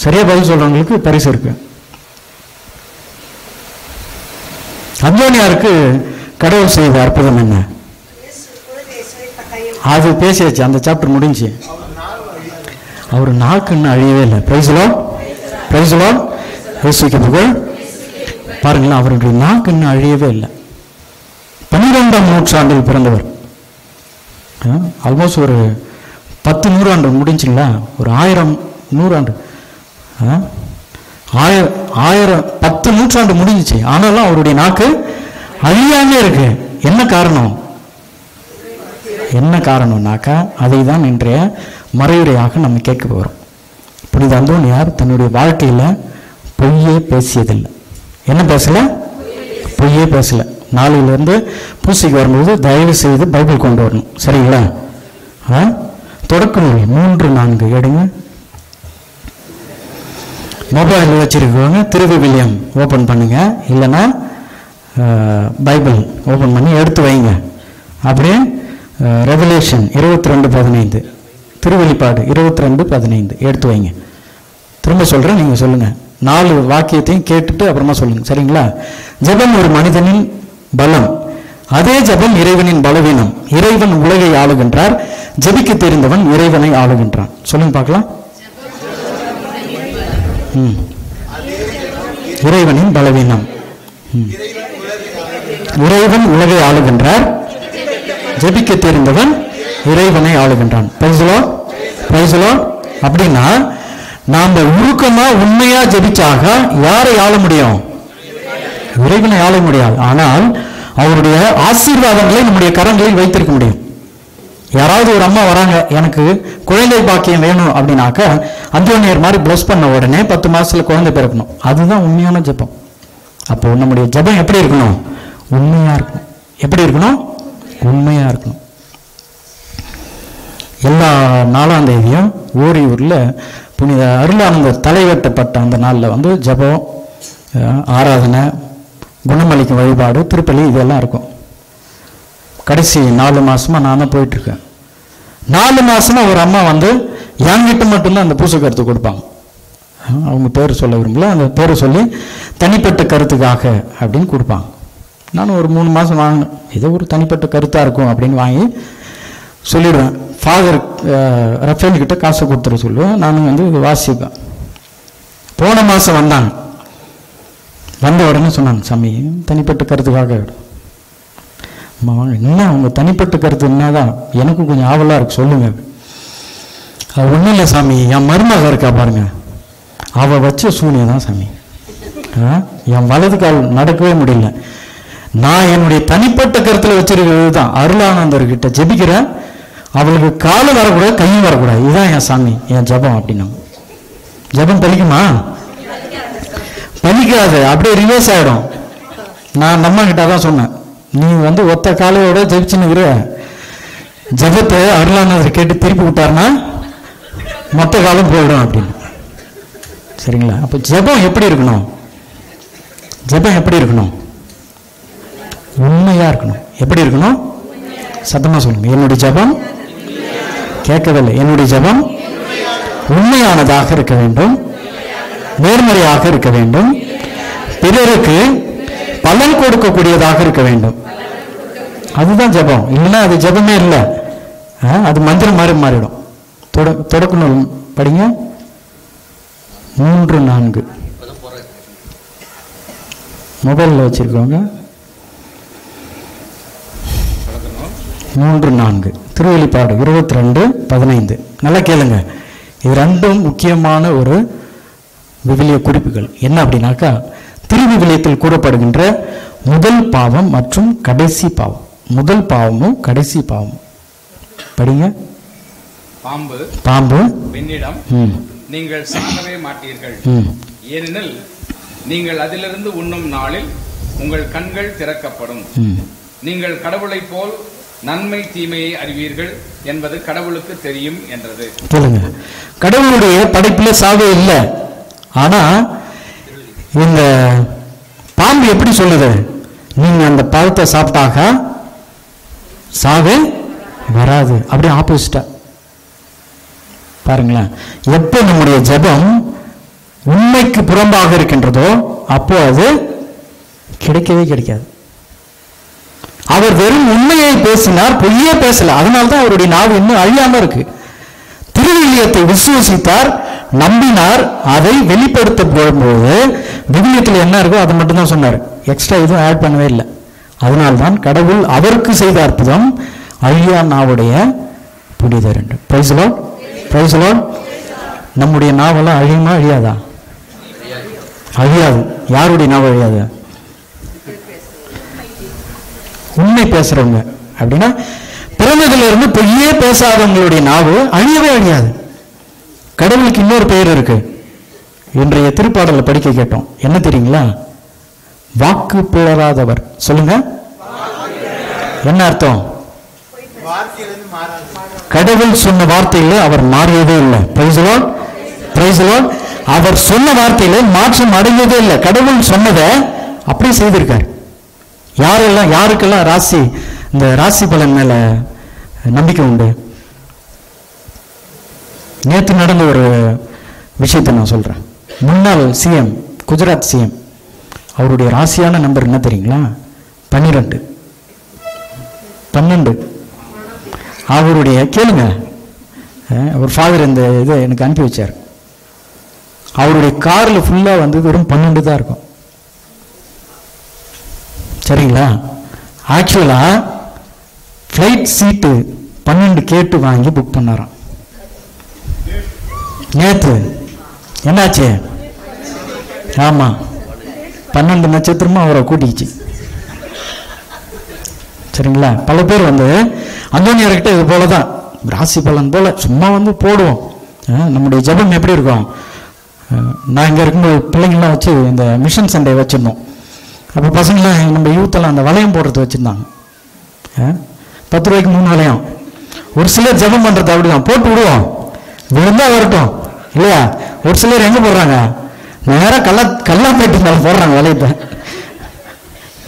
Speaker 4: சரியா பதில் சொல்றவங்களுக்கு பரிசு இருக்கு. அந்தோணியாருக்கு கடவுள் செய்த அற்புதம் என்ன? அது பேசியாச்சு, அந்த சாப்டர் முடிஞ்சு. அவர் நாக்குன்னு அழியவே இல்லை. பிரைஸ் லார்ட், இயேசுவுக்கு புகழ். பாருங்களேன், அவருடைய நாக்குன்னு அழியவே இல்லை. 12ஆம் நூற்றாண்டில் பிறந்தவர். ஆல்மோஸ்ட் ஒரு 10 நூறாண்டு முடிஞ்சுங்களா? ஒரு 1000 நூறாண்டு, 10 நூற்றாண்டு முடிஞ்சிச்சு. ஆனாலும் அவருடைய நாக்கு அழியாம இருக்கு. என்ன காரணம்னாக்கா அதை தான் இன்றைய மறையுரையாக நம்ம கேட்க போகிறோம். புனித அந்தோணியார் தன்னுடைய வாழ்க்கையில பொய்யே பேசியதில்லை. என்ன பேசல? பொய்யே பேசல. நாளையிலேருந்து பூசைக்கு வரும்போது தயவு செய்து பைபிள் கொண்டு வரணும், சரிங்களா? தொடக்க நூல் 3:4 எடுங்க. மொபைல் வச்சிருக்கவங்க திருவிவிலியம் ஓப்பன் பண்ணுங்க, இல்லைன்னா பைபிள் ஓப்பன் பண்ணி எடுத்து வைங்க. அப்படியே ரெவலேஷன் 22:15, திருவெளிப்பாடு 22:15 எடுத்து வைங்க. திரும்ப சொல்கிறேன், நீங்கள் சொல்லுங்கள். 4 வாக்கியத்தையும் கேட்டுட்டு அப்புறமா சொல்லுங்க, சரிங்களா? ஜெபம் ஒரு மனிதனின் பலம், அதே ஜெபம் இறைவனின் பலவீனம். இறைவன் உலகை ஆளுகின்றார், ஜெபிக்க தெரிந்தவன் இறைவனை ஆளுகின்றான். சொல்லுங்க பார்க்கலாம். இறைவனின் பலவீனம். இறைவன் உலகை ஆளுகின்றார், ஜெபிக்க தெரிந்தவன் இறைவனை ஆளுகின்றான். அப்படின்னா நாம உருக்கமா உண்மையா ஜெபிச்சாக யாரை ஆள முடியும்? இறைவனை ஆள முடியாது. ஆனால் அவருடைய ஆசீர்வாதங்களை நம்முடைய கரங்களில் வைத்திருக்க முடியும். யாராவது ஒரு அம்மா வராங்க, எனக்கு குழந்தை பாக்கியம் வேணும் அப்படின்னாக்க அந்தோனியர் மாதிரி பிளஸ் பண்ண உடனே 10 மாசத்துல குழந்தை பிறக்கணும். அதுதான் உண்மையான ஜெபம். அப்போ நம்முடைய ஜெபம் எப்படி இருக்கணும்? உண்மையா இருக்கணும். எப்படி இருக்கணும்? உண்மையா இருக்கணும். எல்லா 4ஆம் தேதியும் ஓரியூர்ல புனித அருளானந்தர் தலைவெட்டப்பட்ட அந்த நாளில் ஜெபம், ஆராதனை, குணமளிக்கும் வழிபாடு, திருப்பலி இதெல்லாம் இருக்கும். கடைசி 4 மாசமா நான் தான் போயிட்டு இருக்கேன். 4 மாசமா ஒரு அம்மா என்கிட்ட மட்டும்தான் அந்த பூசை கருத்து கொடுப்பாங்க. அவங்க பேர் சொல்ல விரும்பல, அந்த பேரை சொல்லி தனிப்பட்ட கருத்துக்காக அப்படின்னு கொடுப்பாங்க. நானும் ஒரு 3 மாசம் வாங்கினேன், ஏதோ ஒரு தனிப்பட்ட கருத்தா இருக்கும் அப்படின்னு வாங்கி சொல்லிடுவேன். ஃபாதர் ரஃபேல் கிட்ட காசு கொடுத்துட சொல்லுவேன், நானும் வாசிப்பேன். போன மாசம் வந்தாங்க, வந்த உடனே சொன்னாங்க, சாமி தனிப்பட்ட கருத்துக்காக. என்ன உங்க தனிப்பட்ட கருத்து என்னதான், எனக்கும் கொஞ்சம் ஆவலா இருக்கு, சொல்லுங்க. அது ஒன்றும் இல்லை சாமி, என் மருமக இருக்கா பாருங்க, அவ வச்ச சூனியம் தான் சாமி. என் வலது கால் நடக்கவே முடியல. நான் என்னுடைய தனிப்பட்ட கருத்துல வச்சிருக்கிறது தான், அருளானந்தர்கிட்ட ஜெபிக்கிறேன், அவளுக்கு காலம் வரக்கூடாது, கையும் வரக்கூடாது, இதுதான் என் சாமி, என் ஜபம் அப்படின்னா. ஜபம் பலிக்குமா? பலிக்காது, அப்படியே ரிவர்ஸ் ஆயிடும். நான் நம்ம கிட்ட தான் சொன்னேன், நீ ஒத்த காலையோட ஜெபிச்சுன்னுக்கிற, ஜபத்தை அருளானந்தர் கேட்டு திருப்பி விட்டாருன்னா மொத்த காலம் போயிடும் அப்படின்னு. சரிங்களா? அப்ப ஜபம் எப்படி இருக்கணும்? ஜபம் எப்படி இருக்கணும்? உண்மையா இருக்கணும். எப்படி இருக்கணும்? சத்தமா சொல்லுங்க. என்னுடைய ஜபம், கேட்கவில்லை, என்னுடைய ஜபம் உண்மையானதாக இருக்க வேண்டும், நேர்மறையாக இருக்க வேண்டும், பிறருக்கு பலன் கொடுக்கக்கூடியதாக இருக்க வேண்டும். அதுதான் ஜபம். இல்லைன்னா அது ஜபமே இல்லை, அது மந்திரம் மாதிரி மாறிடும். தொடக்க நூல் படிங்க 3:4. மொபைலில் வச்சிருக்கவங்க 3:4 திருவெளிப்பாடு 22:15. நல்லா கேளுங்க. இது ரெண்டும் முக்கியமான ஒரு விவிலிய குறிப்புகள். என்ன அப்படின்னாக்கா, திருவிவிலியத்தில் கூறப்படுகின்ற முதல் பாவம் மற்றும் கடைசி பாவம். முதல் பாவமும் கடைசி பாவமும் படிங்க. பாம்பு
Speaker 5: பெண்ணிடம் நீங்கள் சாகவே மாட்டீர்கள், ஏனெனில் நீங்கள் அதிலிருந்து உண்ணும் நாளில் உங்கள் கண்கள் திறக்கப்படும், நீங்கள் கடவுளை போல் நன்மை தீமையை அறிவீர்கள் என்பது கடவுளுக்கு தெரியும் என்றது.
Speaker 4: சொல்லுங்க. கடவுளுடைய படைப்புல சாவே இல்லை. ஆனா இந்த பாம்பு எப்படி சொல்லுது? நீங்க அந்த பழத்தை சாப்பிட்டாக சாவே வராது. அப்படியே ஆப்போசிட்டா பாருங்களேன். எப்போ நம்முடைய ஜெபம் உண்மைக்கு புறம்பாக இருக்கின்றதோ அப்போ அது கிடைக்கவே கிடைக்காது. அவர் வெறும் உண்மையை பேசினார், பொய்யே பேசல. அதனால்தான் அவருடைய நாவு இன்னும் அழியாம இருக்கு. திருவிவிலியத்தை விசுவசித்தார், நம்பினார், அதை வெளிப்படுத்த போகும்போது விவிலியத்தில் என்ன இருக்கோ அதை மட்டும் தான் சொன்னார், எக்ஸ்ட்ரா எதுவும் ஆட் பண்ணவே இல்லை. அதனால்தான் கடவுள் அவருக்கு செய்த அற்புதம் அழியா நாவுடைய புனிதர் என்று. Price the Lord, praise the Lord. நம்முடைய நாவெல்லாம் அழியுமா அழியாதா? அழியாது. யாருடைய நாவ அழியாது? உண்மை பேசுறவங்க. அப்படின்னா பிறந்ததுல இருந்து பொய்யே பேசாதவங்களுடைய நாவு அழியவே அழியாது. கடவுளுக்கு இன்னொரு பெயர் இருக்கு. இன்றைய திருப்பாடலை படிக்க கேட்டோம். என்ன தெரியுங்களா? வாக்கு பிளராதவர். சொல்லுங்க, என்ன அர்த்தம்? கடவுள் சொன்ன வார்த்தையில அவர் மாறியதே இல்லை. Praise the Lord, praise the Lord. அவர் சொன்ன வார்த்தையில மாற்றம் அடைந்ததே இல்லை. கடவுள் சொன்னதை அப்படியே செய்திருக்கார். யாருக்கெல்லாம் ராசி, இந்த ராசி பலன் மேல நம்பிக்கை உண்டு? நேற்று நடந்த ஒரு விஷயத்தை நான் சொல்றேன். முன்னாள் சிஎம், குஜராத் சிஎம், அவருடைய ராசியான நம்பர் என்ன தெரியுங்களா? 12. அவருடைய கேளுங்க, அவர் ஃபாதர் இந்த இதை எனக்கு அனுப்பி வச்சார். அவருடைய காரில் ஃபுல்லா வந்து வெறும் 12 தான் இருக்கும். சரிங்களா? ஆக்சுவலா ஃப்ளைட் சீட்டு 12 கேட்டு வாங்கி புக் பண்ணாராம். நேத்து என்னாச்சு? ஆமா, 12 நட்சத்திரமும் அவரை கூட்டிச்சு. சரிங்களா? பல பேர் வந்து அந்தோனியார்கிட்ட இது போலதான் ராசி பலன் போல சும்மா வந்து போடுவோம். நம்முடைய ஜெபம் எப்படி இருக்கும்? நான் இங்கே இருக்கும்போது பிள்ளைங்கள்லாம் வச்சு இந்த மிஷன் சண்டே வச்சுருந்தோம். அப்போ பசங்களாம் நம்ம யூத்தெல்லாம் அந்த வளையம் போடுறது வச்சுருந்தாங்க. 10 ரூபாய்க்கு 3 வளையம். ஒரு சிலர் ஜெபம் பண்ணுறது அப்படிதான், போட்டு விடுவோம், விழுந்தா வரட்டும் இல்லையா? ஒரு சிலர் எங்கே போடுறாங்க? நேராக கல்லாப்பேட்டு மேலே போடுறாங்க வளையத்தை.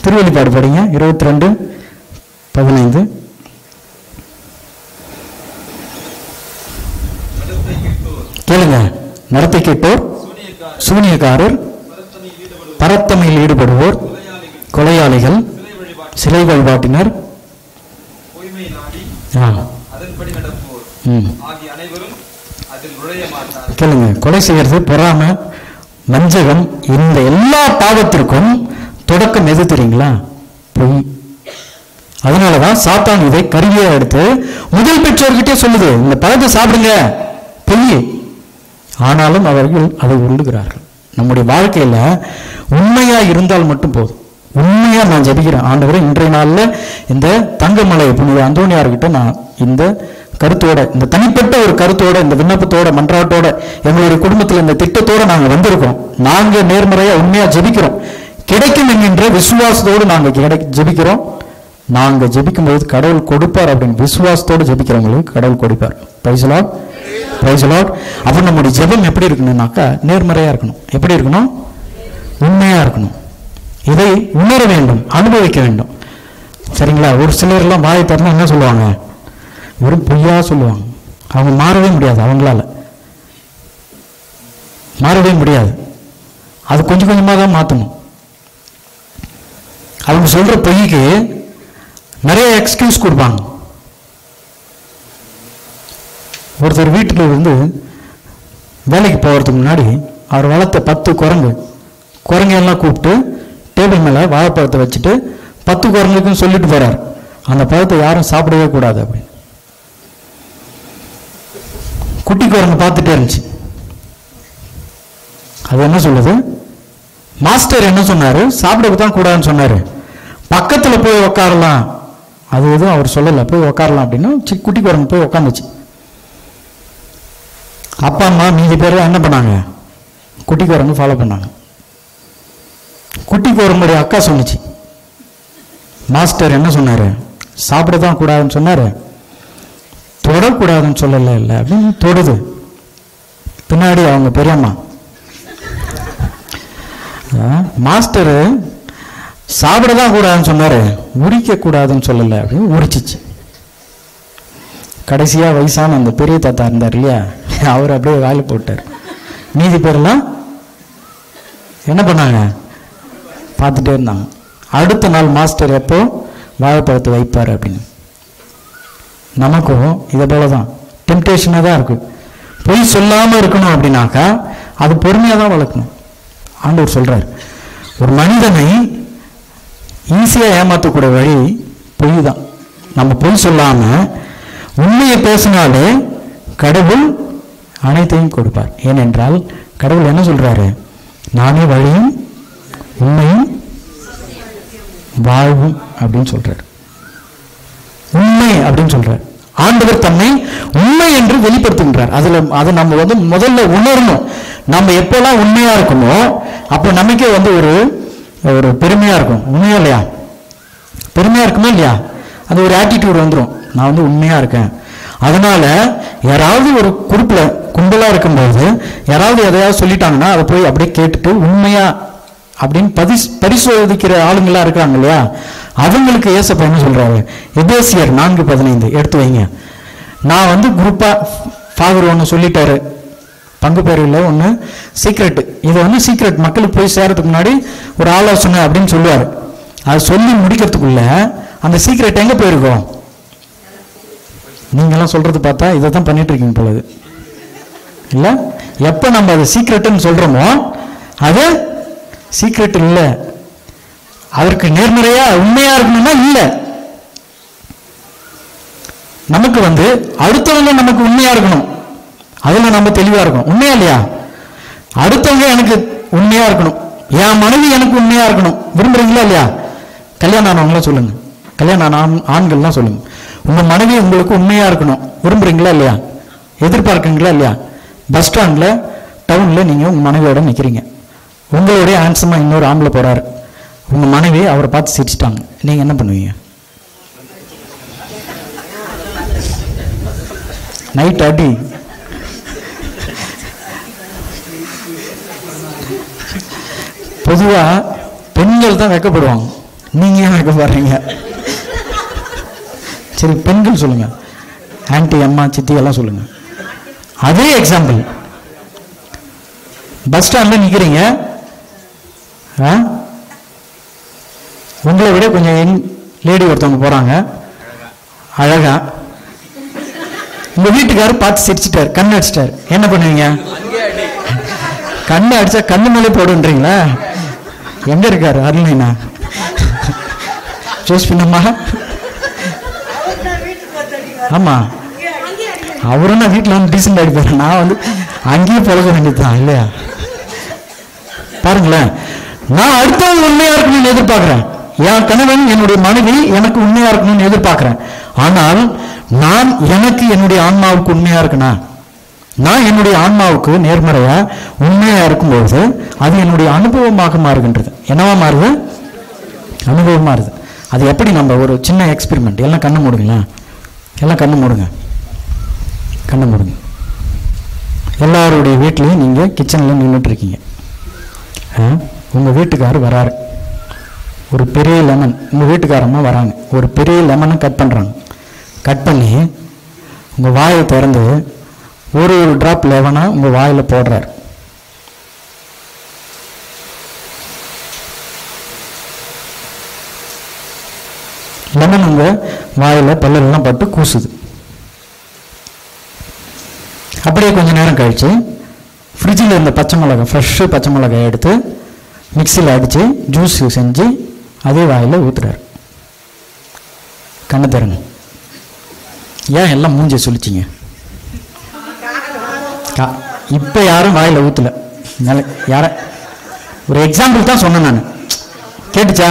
Speaker 4: திருவெளிப்பாடு படிங்க, 22:15. கேளுங்க, நடத்தை கேட்டோர், சூனியக்காரர், பரத்தமையில் ஈடுபடுவோர், கொலையாளிகள், சிலை வழிபாட்டினர், கேளுங்க, கொலை செய்யறது, பொறாமை, வஞ்சகம், இந்த எல்லா பாவத்திற்கும் தொடக்கம் எது தெரியுங்களா? பொய். அதனாலதான் சாத்தான் இதை கருவியா எடுத்து முதல் பெற்றோர்கிட்டே சொல்லுது, இந்த பழத்தை சாப்பிடுங்க. பொய். ஆனாலும் அவர்கள் அதை உள்ளுகிறார்கள். நம்முடைய வாழ்க்கையில உண்மையா இருந்தால் மட்டும் போதும். உண்மையா நான் ஜெபிக்கிறேன், ஆண்டவரே இன்றைய நாள்ல இந்த தங்கமலை புனித அந்தோனியார்கிட்ட நான் இந்த கருத்தோட, இந்த தனிப்பட்ட ஒரு கருத்தோட, இந்த விண்ணப்பத்தோட, மன்றாட்டோட, எங்களுடைய குடும்பத்தில் இந்த திட்டத்தோட நாங்க வந்திருக்கோம். நாங்க நேர்மறையா உண்மையா ஜெபிக்கிறோம். கிடைக்கும் என்கின்ற விசுவாசத்தோடு நாங்க ஜெபிக்கிறோம். நாங்க ஜெபிக்கும் போது கடவுள் கொடுப்பார் அப்படின்னு விசுவாசத்தோடு ஜெபிக்கிறவங்களுக்கு கடவுள் கொடுப்பார். Price the Lord, praise the Lord. அப்ப நம்முடைய ஜெபம் எப்படி இருக்கணும்னாக்கா நேர்மறையா இருக்கணும். எப்படி இருக்கணும்? உண்மையா இருக்கணும். இதை உணர வேண்டும், அனுபவிக்க வேண்டும். சரிங்களா? ஒரு சிலர் எல்லாம் வாயை திறந்தா என்ன சொல்லுவாங்க? வெறும் பொய்யா சொல்லுவாங்க. அவங்க மாறவே முடியாது, அவங்களால மாறவே முடியாது. அது கொஞ்சம் கொஞ்சமாக தான் மாற்றணும். அவங்க சொல்ற பொய்க்கு நிறைய எக்ஸ்கியூஸ் கொடுப்பாங்க. ஒருத்தர் வீட்டில் இருந்து வேலைக்கு போகிறதுக்கு முன்னாடி அவர் வளர்த்த 10 குரங்கையெல்லாம் கூப்பிட்டு டேபிள் மேலே வாழைப்பழத்தை வச்சுட்டு 10 குரங்குக்கும் சொல்லிட்டு போறார், அந்த பழத்தை யாரும் சாப்பிடவே கூடாது அப்படின்னு. குட்டி குரங்கு பார்த்துட்டே இருந்துச்சு. அது என்ன சொல்லுது? மாஸ்டர் என்ன சொன்னாரு? சாப்பிட தான் கூடாதுன்னு சொன்னாரு. பக்கத்துல போய் உக்காரலாம், அது எதுவும் அவர் சொல்லல, போய் உக்காரலாம் அப்படின்னு குட்டி குரங்கு போய் உக்காந்துச்சு. அப்பா அம்மா மீதி பேர் என்ன பண்ணாங்க? குட்டி குரங்கு ஃபாலோ பண்ணாங்க. குட்டி குரங்குடைய அக்கா சொன்னிச்சு, மாஸ்டர் என்ன சொன்னாரு? சாப்பிட தான் கூடாதுன்னு சொன்னாரு, தொடக்கூடாதுன்னு சொல்லல இல்லை அப்படின்னு தொடுது. பின்னாடி அவங்க பெரியம்மா, மாஸ்டரு சாப்பிடதான் கூடாதுன்னு சொன்னாரு, உரிக்க கூடாதுன்னு சொல்லல அப்படின்னு உரிச்சிச்சு. கடைசியா வயசான அந்த பெரிய தாத்தா இருந்தார் இல்லையா, அவர் அப்படியே வாயில போட்டார். மீதி பேரெல்லாம் என்ன பண்ணாங்க? பார்த்துட்டே இருந்தாங்க. அடுத்த நாள் மாஸ்டர் எப்போ வாழைப்பழத்தை வைப்பார் அப்படின்னு. நமக்கும் இதை போலதான் டெம்டேஷனாக தான் இருக்கு. பொய் சொல்லாம இருக்கணும் அப்படின்னாக்கா அது பொறுமையாக தான் வளர்க்கணும். ஆண்டவர் சொல்றார், ஒரு மனிதனை ஈஸியா ஏமாற்றக்கூடிய வழி பொய் தான். நம்ம பொய் சொல்லாம உண்மையை பேசினாலே கடவுள் அனைத்தையும் கொடுப்பார். ஏனென்றால் கடவுள் என்ன சொல்றாரு? நானே வழியும் உண்மையும் வாழ்வும் அப்படின்னு சொல்றாரு. உண்மை அப்படின்னு சொல்றார். ஆண்டவர் தன்னை உண்மை என்று வெளிப்படுத்துகின்றார். அதை நம்ம முதல்ல உணரணும். நம்ம எப்பெல்லாம் உண்மையா இருக்கணும் அப்போ நமக்கே ஒரு ஒரு பெருமையாக இருக்கும். உண்மையா இல்லையா? பெருமையாக இருக்குமா இல்லையா? அது ஒரு ஆட்டிடியூட் வந்துடும், நான் வந்து உண்மையாக இருக்கேன். அதனால யாராவது ஒரு குரூப்பில் கும்பலாக இருக்கும்போது யாராவது எதையாவது சொல்லிட்டாங்கன்னா அதை போய் அப்படியே கேட்டுட்டு உண்மையா அப்படின்னு பரிசோதிக்கிற ஆளுங்களாக இருக்காங்க இல்லையா, அவங்களுக்கு ஏசப்பா என்ன சொல்கிறாரு? எபேசியர் 4:15 எடுத்து வைங்க. நான் வந்து குரூப்பாக ஃபாதர் ஒன்று சொல்லிட்டாரு, பங்கு பெயரில் ஒன்று சீக்ரெட், இது வந்து சீக்ரெட் மக்களுக்கு போய் சேரத்துக்கு முன்னாடி ஒரு ஆலோசனை அப்படின்னு சொல்லுவார். அது சொல்லி முடிக்கிறதுக்குள்ள அந்த சீக்ரெட் எங்கே போயிருக்கோம்? நீங்களாம் சொல்றது பார்த்தா இதை தான் பண்ணிட்டு இருக்கீங்க பொழுது இல்லை. எப்போ நம்ம அதை சீக்ரெட்டுன்னு சொல்கிறோமோ அது சீக்ரெட் இல்லை. அதற்கு நேர்மறையா உண்மையா இருக்கணும்னா இல்லை. நமக்கு வந்து அடுத்தவங்க நமக்கு உண்மையா இருக்கணும், அதுல நம்ம தெளிவா இருக்கணும். உண்மையா இல்லையா? அடுத்தவங்க எனக்கு உண்மையா இருக்கணும், என் மனைவி எனக்கு உண்மையா இருக்கணும். விரும்புறீங்களா இல்லையா? கல்யாணம் ஆனவங்களாம் சொல்லுங்க, கல்யாணம் ஆண்கள்லாம் சொல்லுங்க, உங்க மனைவி உங்களுக்கு உண்மையா இருக்கணும். விரும்புறீங்களா இல்லையா? எதிர்பார்க்குறீங்களா இல்லையா? பஸ் ஸ்டாண்ட்ல டவுன்ல நீங்க உங்க மனைவியோட நிக்கிறீங்க, உங்களுடைய ஹேண்ட்ஸமா இன்னொரு ஆம்பளை போறாரு, உங்க மனைவி அவரை பார்த்து சிரிச்சிட்டாங்க, நீங்க என்ன பண்ணுவீங்க? நைட் அடி. பொதுவா பெண்கள் தான் வைக்கப்படுவாங்க, நீங்க ஏன் வைக்கப்படுறீங்க? சரி பெண்கள் சொல்லுங்க, ஆன்டி அம்மா சித்தி எல்லாம் சொல்லுங்க. அதே எக்ஸாம்பிள், பஸ் ஸ்டாண்ட்ல நிக்கிறீங்க, உங்களை விட கொஞ்சம் யங் லேடி ஒருத்தவங்க போறாங்க அழகா, உங்க வீட்டுக்காரர் பார்த்து சிரிச்சிட்டார், கண்ணு அடிச்சிட்டார், என்ன பண்ணுவீங்க? கண்ணு அடிச்சா கண்ணு மேலே போடுன்றீங்களா? எங்க இருக்காரு அருள்னா? ஜோஸ்பினம்மா, ஆமா அவரும் நான் வீட்டில் வந்து டீசெண்ட் அடிப்பாரு, நான் வந்து அங்கேயே பழக வேண்டியதுதான் இல்லையா? பாருங்களேன், நான் அடுத்தவங்க உண்மையா இருக்கணும்னு எதிர்பார்க்கிறேன், என் கணவன் என்னுடைய மனைவி எனக்கு உண்மையா இருக்கணும்னு எதிர்பார்க்கிறேன். ஆனால் நான் எனக்கு என்னுடைய ஆன்மாவுக்கு உண்மையா இருக்கணும். நான் என்னுடைய ஆன்மாவுக்கு நேர்மறையா உண்மையா இருக்கும்போது அது என்னுடைய அனுபவமாக மாறுகின்றது. என்னவா மாறுது? அனுபவம் மாறுது. அது எப்படி? நம்ம ஒரு சின்ன எக்ஸ்பெரிமெண்ட். எல்லாம் கண்ணு மூடுங்களா, எல்லாம் கண்ணு மூடுங்க, கண்ணு மூடுங்க. எல்லாருடைய வீட்லையும் நீங்க கிச்சன்ல நின்றுட்டு இருக்கீங்க, உங்க வீட்டுக்காரர் வராரு, ஒரு பெரிய லெமன், உங்க வீட்டுக்காரம்மா வராங்க, ஒரு பெரிய லெமனை கட் பண்றாங்க. கட் பண்ணி உங்க வாயை திறந்து ஒரு டிராப் லெமனை உங்க வாயில போடுறாரு. லெமன் உங்க வாயில பல்லெல்லாம் பட்டு கூசுது. அப்படியே கொஞ்ச நேரம் கழிச்சு ஃப்ரிட்ஜில் இருந்த பச்சை மிளகாய், ஃப்ரெஷ்ஷு பச்சை மிளகாய் எடுத்து மிக்சியில் அடித்து ஜூஸ் செஞ்சு அதே வாயில் ஊற்றுறாரு. கண்ணை தருங்க. ஏன் எல்லாம் மூஞ்சி சொல்லிச்சிங்க? இப்போ யாரும் வாயில் ஊற்றல. யார ஒரு எக்ஸாம்பிள் தான் சொன்னேன் நான், கேட்டுச்சா?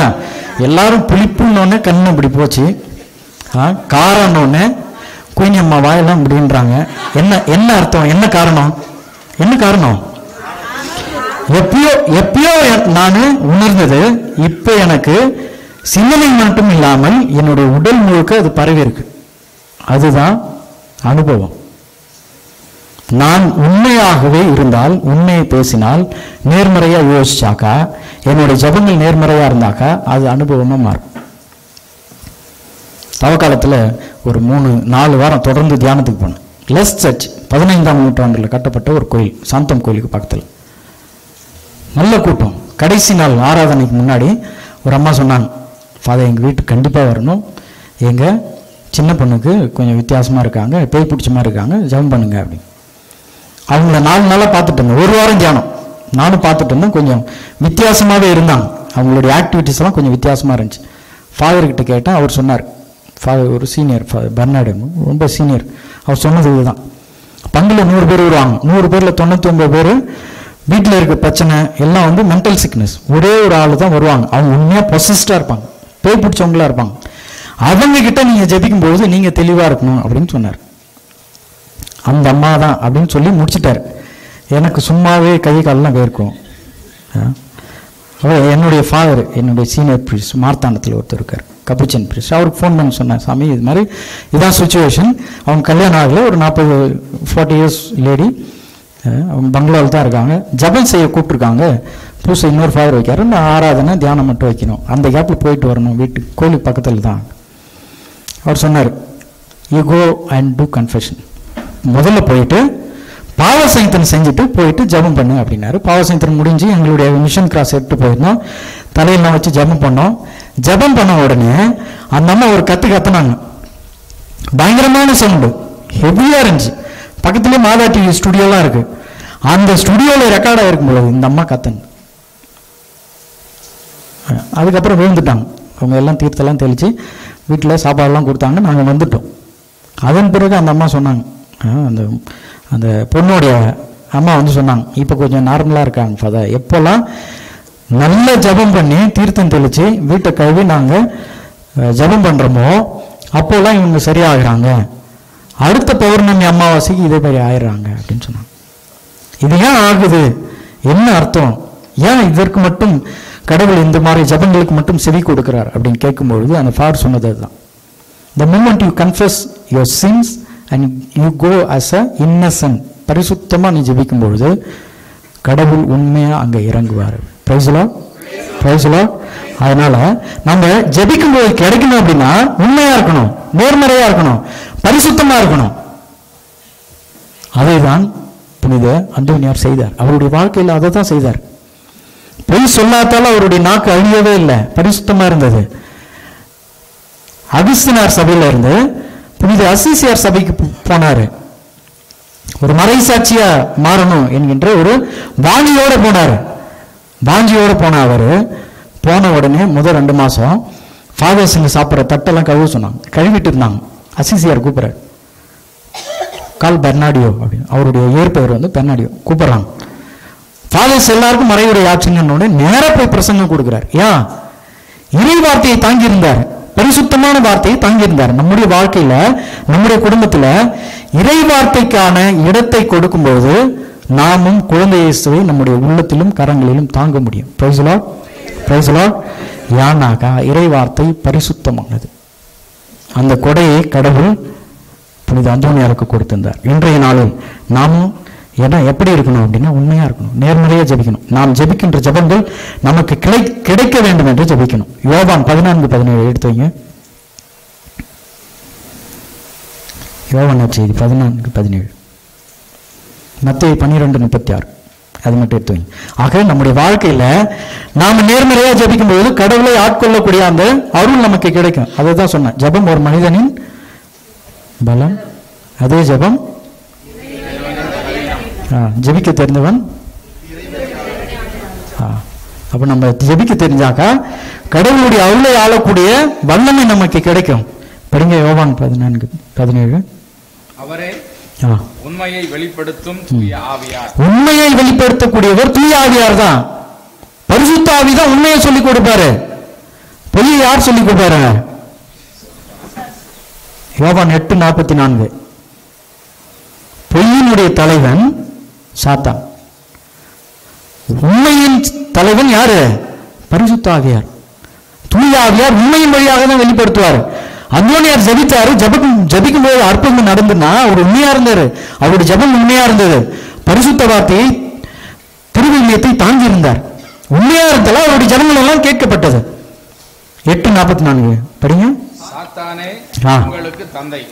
Speaker 4: எல்லாரும் புளிப்புன்னொன்னே கண்ணு இப்படி போச்சு, காரம்னொன்னே குயினியம்மா வாயெல்லாம் இப்படின்றாங்க. என்ன என்ன அர்த்தம்? என்ன காரணம்? என்ன காரணம்? எப்பயோ நான் உணர்ந்தது இப்ப எனக்கு சிந்தனை மட்டும் இல்லாமல் என்னுடைய உடல் முழுக்க அது பரவி இருக்கு. அதுதான் அனுபவம். நான் உண்மையாகவே இருந்தால், உண்மையை பேசினால், நேர்மறையா யோசிச்சாக்கா, என்னுடைய ஜபங்கள் நேர்மறையா இருந்தாக்கா அது அனுபவமா மாறும். தவக்காலத்தில் ஒரு 3-4 வாரம் தொடர்ந்து தியானத்துக்கு போனேன். லெஸ் சர்ச், 15ஆம் நூற்றாண்டில் கட்டப்பட்ட ஒரு கோயில், சாந்தம் கோயிலுக்கு பக்கத்தில். நல்ல கூட்டம். கடைசி நாள் ஆராதனைக்கு முன்னாடி ஒரு அம்மா சொன்னாங்க, ஃபாதர் எங்கள் வீட்டுக்கு கண்டிப்பாக வரணும், எங்கள் சின்ன பொண்ணுக்கு கொஞ்சம் வித்தியாசமாக இருக்காங்க, பேய் பிடிச்ச மாதிரி இருக்காங்க, ஜபம் பண்ணுங்க அப்படின்னு. அவங்கள 4 நாளாக பார்த்துட்டு இருந்தேன், 1 வாரம் தியானம் நானும் பார்த்துட்டு இருந்தேன். கொஞ்சம் வித்தியாசமாகவே இருந்தாங்க, அவங்களுடைய ஆக்டிவிட்டிஸ்லாம் கொஞ்சம் வித்தியாசமாக இருந்துச்சு. ஃபாதர்கிட்ட கேட்டேன், அவர் சொன்னார், ஃபாதர் ஒரு சீனியர், ஃபாதர் பெர்னார்டு ரொம்ப சீனியர், அவர் சொன்னது இதுதான், பங்கில் 100 பேர் வருவாங்க, 100 பேரில் 99 பேர் வீட்டில் இருக்க பிரச்சனை எல்லாம் வந்து மென்டல் சிக்னஸ், ஒரே ஒரு ஆள் தான் வருவாங்க, அவங்க உண்மையாக பொசஸ்டாக இருப்பாங்க, பேய் பிடிச்சவங்களா இருப்பாங்க. அவங்க கிட்ட நீங்கள் ஜெபிக்கும் போது நீங்கள் தெளிவாக இருக்கணும் அப்படின்னு சொன்னார். அந்த அம்மா தான் அப்படின்னு சொல்லி முடிச்சிட்டார். எனக்கு சும்மாவே கை காலெல்லாம் வேர்க்கும். அவர் என்னுடைய ஃபாதர், என்னுடைய சீனியர் ப்ரீஸ்ட் மார்த்தாண்டத்தில் ஒருத்தர் இருக்கார், கபுச்சன் ப்ரீஸ்ட். அவருக்கு ஃபோன் பண்ணி சொன்னார், சாமி இது மாதிரி இதான் சுச்சுவேஷன், அவங்க கல்யாணம் ஆகலை, ஒரு 40 இயர்ஸ் லேடி, அவங்க பங்களாவில் தான் இருக்காங்க, ஜபம் செய்ய கூப்பிட்ருக்காங்க, பூசை இன்னொரு ஃபாதர் வைக்காரு, நான் ஆராதனை தியானம் மட்டும் வைக்கணும், அந்த கேப்பில் போயிட்டு வரணும், வீட்டுக்கு கோயிலுக்கு பக்கத்தில் தான். அவர் சொன்னார், you go and do confession, முதல்ல போயிட்டு பாவசங்கத்தனை செஞ்சுட்டு போயிட்டு ஜபம் பண்ணு அப்படின்னாரு. பாவசங்கத்தன் முடிஞ்சு எங்களுடைய மிஷன் கிராஸ் எடுத்து போயிருந்தோம், தலையெல்லாம் வச்சு ஜபம் பண்ணோம். ஜபம் பண்ண உடனே அந்த அம்மா ஒரு கத்துனாங்க, பயங்கரமான சவுண்டு, ஹெவியா இருந்துச்சு. பக்கத்துலேயே மாதா டிவி ஸ்டுடியோலாம் இருக்கு, அந்த ஸ்டுடியோவில் ரெக்கார்ட் ஆகிருக்கும் பொழுது இந்த அம்மா கத்தன். அதுக்கப்புறம் விழுந்துட்டாங்க. அவங்க எல்லாம் தீர்த்தெல்லாம் தெளித்து வீட்டில் சாப்பாடெல்லாம் கொடுத்தாங்க, நாங்கள் வந்துட்டோம். அதன் பிறகு அந்த அம்மா சொன்னாங்க, அந்த அந்த பொண்ணுடைய அம்மா வந்து சொன்னாங்க, இப்போ கொஞ்சம் நார்மலாக இருக்காங்க ஃபாதர், எப்போல்லாம் நல்ல ஜபம் பண்ணி தீர்த்தம் தெளித்து வீட்டை கழுவி நாங்கள் ஜபம் பண்ணுறோமோ அப்போல்லாம் இவங்க சரியாகிறாங்க, அடுத்த பௌர்ணமி அமாவாசைக்கு இதே மாதிரி ஆயிடுறாங்க அப்படின்னு சொன்னாங்க. இது ஏன் ஆகுது, என்ன அர்த்தம், ஏன் இதற்கு மட்டும் கடவுள் இந்த மாதிரி ஜபங்களுக்கு மட்டும் செவி கொடுக்கிறார் அப்படின்னு கேட்கும்பொழுது அந்த ஃபாதர் சொன்னது அதுதான். The moment you confess your sins and you go as a innocent, பரிசுத்தமாக நீ ஜெபிக்கும் பொழுது கடவுள் உண்மையாக அங்கே இறங்குவார். Praise the Lord, praise the Lord. அதனால நம்ம ஜெபிக்கும் போது கிடைக்கணும் அப்படின்னா உண்மையா இருக்கணும், நேர்மறையா இருக்கணும், பரிசுத்தமா இருக்கணும். அதைதான் புனித அந்தோனியார் செய்தார். அவருடைய வாழ்க்கையில் அதை தான் செய்தார். பொய் சொல்லாதால அவருடைய நாக்கு அழியவே இல்லை, பரிசுத்தமா இருந்தது. அகஸ்தினார் சபையில இருந்து புனித அசிசியார் சபைக்கு போனாரு. ஒரு மறைசாட்சியா மாறணும் என்கின்ற ஒரு வாஞ்சியோட போனாரு. வாஞ்சியோட போன அவரு போன உடனே முதல் 2 மாசம் ஃபாதர்ஸுங்க சாப்பிட்ற தட்டெல்லாம் கழுவ சொன்னாங்க, கழுவிட்டு இருந்தாங்க. அசிசியார் கூப்பிட்றாரு, கால் பெர்னாடியோ அப்படின்னு, அவருடைய இயற்பெயர் வந்து பெர்னாடியோ, கூப்பிட்றாங்க. ஃபாதர்ஸ் எல்லாருக்கும் மறைவுடைய ஆட்சின்னு நேராக போய் பிரசங்கம் கொடுக்குறார். ஏன்? இறை வார்த்தையை தாங்கியிருந்தார், பரிசுத்தமான வார்த்தையை தாங்கியிருந்தார். நம்முடைய வாழ்க்கையில, நம்முடைய குடும்பத்துல இறை வார்த்தைக்கான இடத்தை கொடுக்கும்போது நாமும் குழந்தை இயேசுவை நம்முடைய உள்ளத்திலும் கரங்களிலும் தாங்க முடியும். Praise the Lord, praise the Lord. யானாகா இறை வார்த்தை பரிசுத்தமானது. அந்த கொடையை கடவுள் புனித அந்தோனியாருக்கு கொடுத்திருந்தார். இன்றைய நாளில் நாமும் எப்படி இருக்கணும் அப்படின்னா உண்மையா இருக்கணும், நேர்மறையா ஜெபிக்கணும். நாம் ஜெபிக்கின்ற ஜெபங்கள் நமக்கு கிடைக்க வேண்டும் என்று ஜெபிக்கணும். யோவான் 14:17 எடுத்து வைங்க. யோவான் நற்செய்தி 14:17, மத்தேயு 12:36 அது மட்டும் எடுத்து வைங்க. ஆக நம்முடைய வாழ்க்கையில நாம நேர்மறையா ஜெபிக்கும் போது கடவுளை ஆட்கொள்ளக்கூடிய அந்த அருள் நமக்கு கிடைக்கும். அதை தான் சொன்னேன், ஜெபம் ஒரு மனிதனின் பலம், அதே ஜெபம் ஜெபிக்க தெரிந்தவன். அப்ப நம்ம ஜெபிக்க தெரிஞ்சாக்கா கடவுளுடைய அருளை ஆளக்கூடிய வல்லமை நமக்கு கிடைக்கும். படிங்க யோவான் 14:17.
Speaker 5: அவரே உண்மையை வெளிப்படுத்தும் தூய ஆவியார்.
Speaker 4: உண்மையை வெளிப்படுத்தக்கூடியவர் தூய ஆவியார் தான். பரிசுத்த ஆவி தான் உண்மையை சொல்லிக் கொடுப்பாரு. பொய்யை யார் சொல்லிக் கொடுப்பாரு? யோவான் 8:44. பொய்யினுடைய தலைவன் சாத்தான், உண்மையின் தலைவன் யாரு? பரிசுத்த ஆவியார். தூய ஆவியார் உண்மையின் வழியாக தான் வெளிப்படுத்துவார். அந்தோனியார் ஜெபித்தாரு, ஜெபிக்கும் போது அற்புதம் நடந்துன்னா அவர் உண்மையா இருந்தாரு, அவருடைய ஜெபம் உண்மையா இருந்தது. பரிசுத்த வார்த்தையை திருவிழியத்தை தாங்கி இருந்தார், உண்மையா இருந்தாலும் அவருடைய ஜெபங்கள் எல்லாம் கேட்கப்பட்டது. 8:44 படிங்க.
Speaker 5: சாத்தானே உங்களுக்கு தந்தை,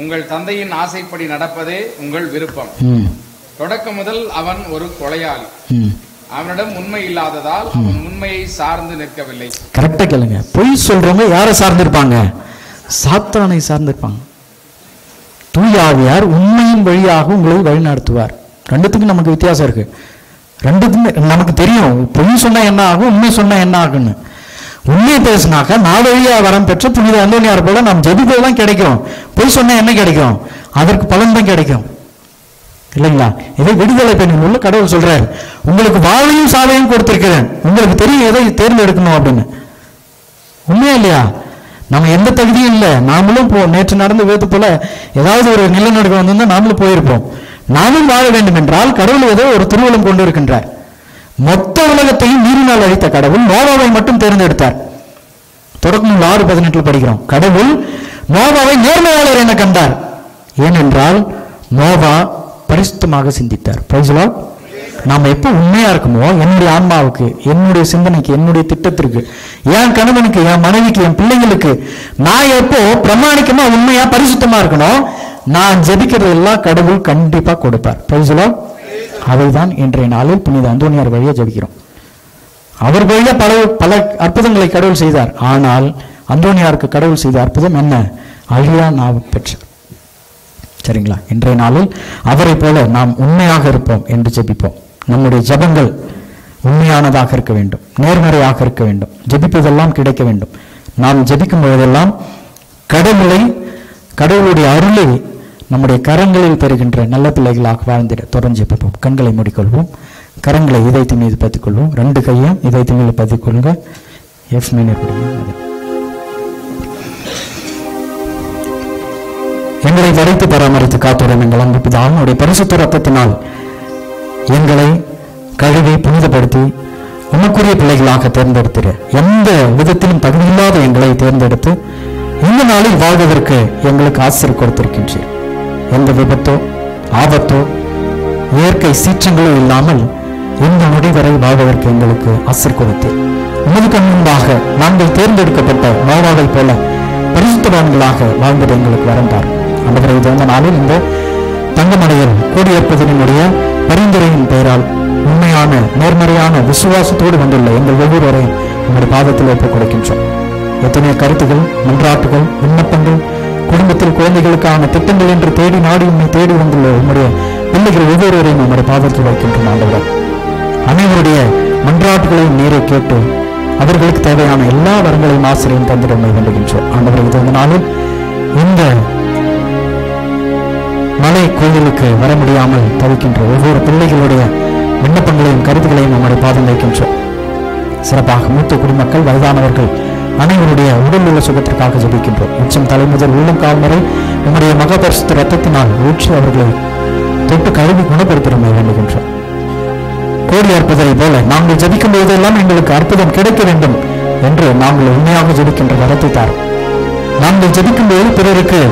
Speaker 5: உங்கள் தந்தையின் ஆசைப்படி நடப்பதே உங்கள் விருப்பம். தொடக்கம் முதல் அவன் ஒரு கொலையாளி, அவனிடம் உண்மை இல்லாததால் அவன் உண்மையை சார்ந்து நிற்கவில்லை.
Speaker 4: கரெக்டா கேளுங்க, பொய் சொல்றவங்க யாரை சார்ந்திருப்பாங்க? சாத்தானை சார்ந்திருப்பாங்க. தூய ஆவியார் உண்மையின் வழியாக உங்களை வழிநடத்துவார். ரெண்டுத்துக்கும் நமக்கு வித்தியாசம் இருக்கு. ரெண்டுக்குமே நமக்கு தெரியும், பொய் சொன்னா என்ன ஆகும், உண்மை சொன்னா என்ன ஆகுன்னு. உண்மையை பேசினாக்க நான் வழியா வரம் பெற்ற புனித அந்தோனியார் போல நாம் ஜெபிப்பதுதான் கிடைக்கும். பொய் சொன்னா என்ன கிடைக்கும்? அதற்கு பலன் தான் கிடைக்கும், இல்லைங்களா? இதை விடுதலை பெண்ணில் உள்ள கடவுள் சொல்றாரு, உங்களுக்கு வாழையும் சாவையும் கொடுத்திருக்கிறேன், உங்களுக்கு தெரியும் எதை தேர்ந்தெடுக்கணும் அப்படின்னு. உண்மையா இல்லையா? நம்ம எந்த தகுதியும் இல்லை, நாமளும் நேற்று நடந்த விதத்து போல ஏதாவது ஒரு நிலநடுக்கம் வந்திருந்தா நாமளும் போயிருப்போம். நாமும் வாழ வேண்டும் என்றால் கடவுள் ஏதோ ஒரு திருவுளம் கொண்டு இருக்கின்றார். மொத்த உலகத்தையும் நீரினால் அழித்த கடவுள் நோவாவை மட்டும் தேர்ந்தெடுத்தார். தொடக்கம் 6:18 படிக்கிறோம். கடவுள் நோவாவை நேர்மையாளர் என கண்டார். ஏனென்றால் நோவா பரிசுத்தமாக சிந்தித்தார். Price the Lord. நாம் எப்போ உண்மையா இருக்குமோ, என்னுடைய ஆன்மாவுக்கு, என்னுடைய சிந்தனைக்கு, என்னுடைய திட்டத்திற்கு, என் கணவனுக்கு, என் மனைவிக்கு, என் பிள்ளைங்களுக்கு நான் எப்போ பிரமாணிக்கமா உண்மையா பரிசுத்தமா இருக்கணும், நான் ஜெபிக்கிறது எல்லாம் கடவுள் கண்டிப்பா கொடுப்பார். Price the Lord. அதைதான் இன்றைய நாளில் புனித அந்தோனியார் வழியா ஜெபிக்கிறோம். அவர் வழியா பல அற்புதங்களை கடவுள் செய்தார். ஆனால் அந்தோனியாருக்கு கடவுள் செய்த அற்புதம் என்ன? அழியா நாவு பெற்றார். சரிங்களா? இன்றைய நாளில் அவரை போல நாம் உண்மையாக இருப்போம் என்று ஜெபிப்போம். நம்முடைய ஜெபங்கள் உண்மையானதாக இருக்க வேண்டும், நேர்மறையாக இருக்க வேண்டும், ஜெபிப்பதெல்லாம் கிடைக்க வேண்டும். நாம் ஜெபிக்கும் பொழுதெல்லாம் கடவுளுடைய அருளை நம்முடைய கரங்களில் பெறுகின்ற நல்ல பிள்ளைகளாக வாழ்ந்திட தொடர்ந்து ஜெபிப்போம். கண்களை மூடிக்கொள்வோம். கரங்களை இதயத்தின் மீது பற்றிக் கொள்வோம். 2 கையும் இதயத்தின் மீது பற்றிக் கொள்ளுங்க. எங்களை வரைத்து பராமரித்து காத்துடன் எங்கள் அன்பு பிதாவுடைய பரிசுத்த ரத்தத்தினால் எங்களை கழுவி புனிதப்படுத்தி உமக்குரிய பிள்ளைகளாக தேர்ந்தெடுத்திட, எந்த விதத்திலும் தகுதியில்லாத எங்களை தேர்ந்தெடுத்து இந்த நாளில் வாழ்வதற்கு எங்களுக்கு ஆசிரியர் கொடுத்திருக்கின்றீர். எந்த விபத்தோ ஆபத்தோ இயற்கை சீற்றங்களோ இல்லாமல் இந்த நொடி வரை வாழ்வதற்கு எங்களுக்கு ஆசிரியர் கொடுத்தீர். உமது கண் முன்பாக நாங்கள் தேர்ந்தெடுக்கப்பட்ட நோவாவை போல பரிசுத்தவான்களாக வாழ்ந்திட எங்களுக்கு வரந்தார். அன்றைய இந்த நாளில் இந்த தங்கமலையில் கூடியிருப்பதனுடைய பரிந்துரையின் பெயரால் உண்மையான நேர்மறையான விசுவாசத்தோடு வந்துள்ள எங்கள் ஒவ்வொருவரையும் உங்களுடைய பாதத்தில் ஒப்புக் கொடுக்கின்றோம். எத்தனையோ கருத்துகள், மன்றாட்டுகள், விண்ணப்பங்கள், குடும்பத்தில் குழந்தைகளுக்கான திட்டங்கள் என்று தேடி நாடி உண்மை தேடி வந்துள்ள உங்களுடைய பிள்ளைகள் ஒவ்வொருவரையும் உங்களுடைய பாதத்தில் வைக்கின்றோம். ஆண்டவர் அனைவருடைய மன்றாட்டுகளையும் நீரை கேட்டு அவர்களுக்கு தேவையான எல்லா வரங்களையும் ஆசிரியம் தந்திட வேண்டுகின்றோம். ஆண்டவர் இந்த நாளில் இந்த மலை கோயிலுக்கு வர முடியாமல் தவிக்கின்ற ஒவ்வொரு பிள்ளைகளுடைய விண்ணப்பங்களையும் கருத்துக்களையும் நம்முடைய பாதம் வைக்கின்றோம். சிறப்பாக மூத்த குடிமக்கள், வயதானவர்கள் அனைவருடைய உடல் உள்ள சுகத்திற்காக ஜெபிக்கின்றோம். உச்சம் தலை முதல் உள்ளம் கால் வரை நம்முடைய மகாபரிசுத்த ரத்தத்தினால் ஊற்றி அவர்களை தொட்டு கழுவி குணப்படுத்த வேண்டுகின்றோம். கோடி அற்புதத்தை போல நாங்கள் ஜெபிக்கும் போதெல்லாம் எங்களுக்கு அற்புதம் கிடைக்க வேண்டும் என்று நாங்கள் உண்மையாக ஜெபிக்கின்ற வரத்தை தாரும். நாங்கள் ஜெபிக்கும் போது பிறருக்கு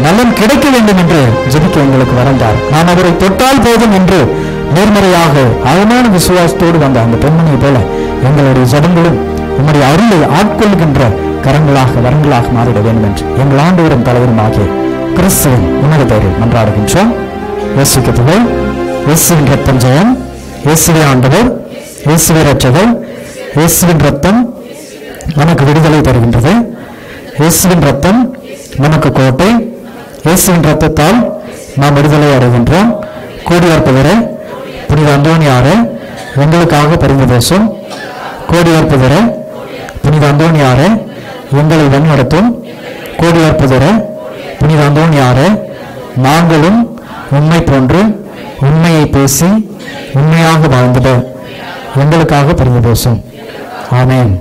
Speaker 4: நலன் கிடைக்க வேண்டும் என்று ஜெபிக்க எங்களுக்கு வரந்தார். நான் அவரை தொட்டால் போதும் என்று நேர்மறையாக ஆழமான விசுவாசத்தோடு வந்த அந்த பெண்மணியை போல எங்களுடைய ஜெபங்களும் உம்முடைய அருளை ஆட்கொள்கின்ற கரங்களாக வரங்களாக மாறிட வேண்டும் என்று எங்கள் ஆண்டவரும் தலைவரும் ஆகிய கிறிஸ்துவின் உன்னத பெயரில் மன்றாடுகின்றோம். இயேசுவுக்கு புகழ். இயேசுவின் ரத்தம் ஜெயம். இயேசுவே ஆண்டவர், இயேசுவே ரட்சகர். இயேசுவின் ரத்தம் நமக்கு விடுதலை தருகின்றது. இயேசுவின் ரத்தம் நமக்கு கோட்டை. இயேசுவின் ரத்தத்தால் நாம் விடுதலை அடைகின்றோம். கோடியார்ப்பதர புனித அந்தோனியாரே எங்களுக்காக பரிந்து பேசும். கோடியார்ப்பதர புனித அந்தோனியாரே எங்களை வழிநடத்தும். கோடியார்ப்பதர புனித அந்தோனியாரே நாங்களும் உண்மை போன்று உண்மையை பேசி உண்மையாக வாழ்ந்திட எங்களுக்காக பரிந்து பேசும். ஆமென்.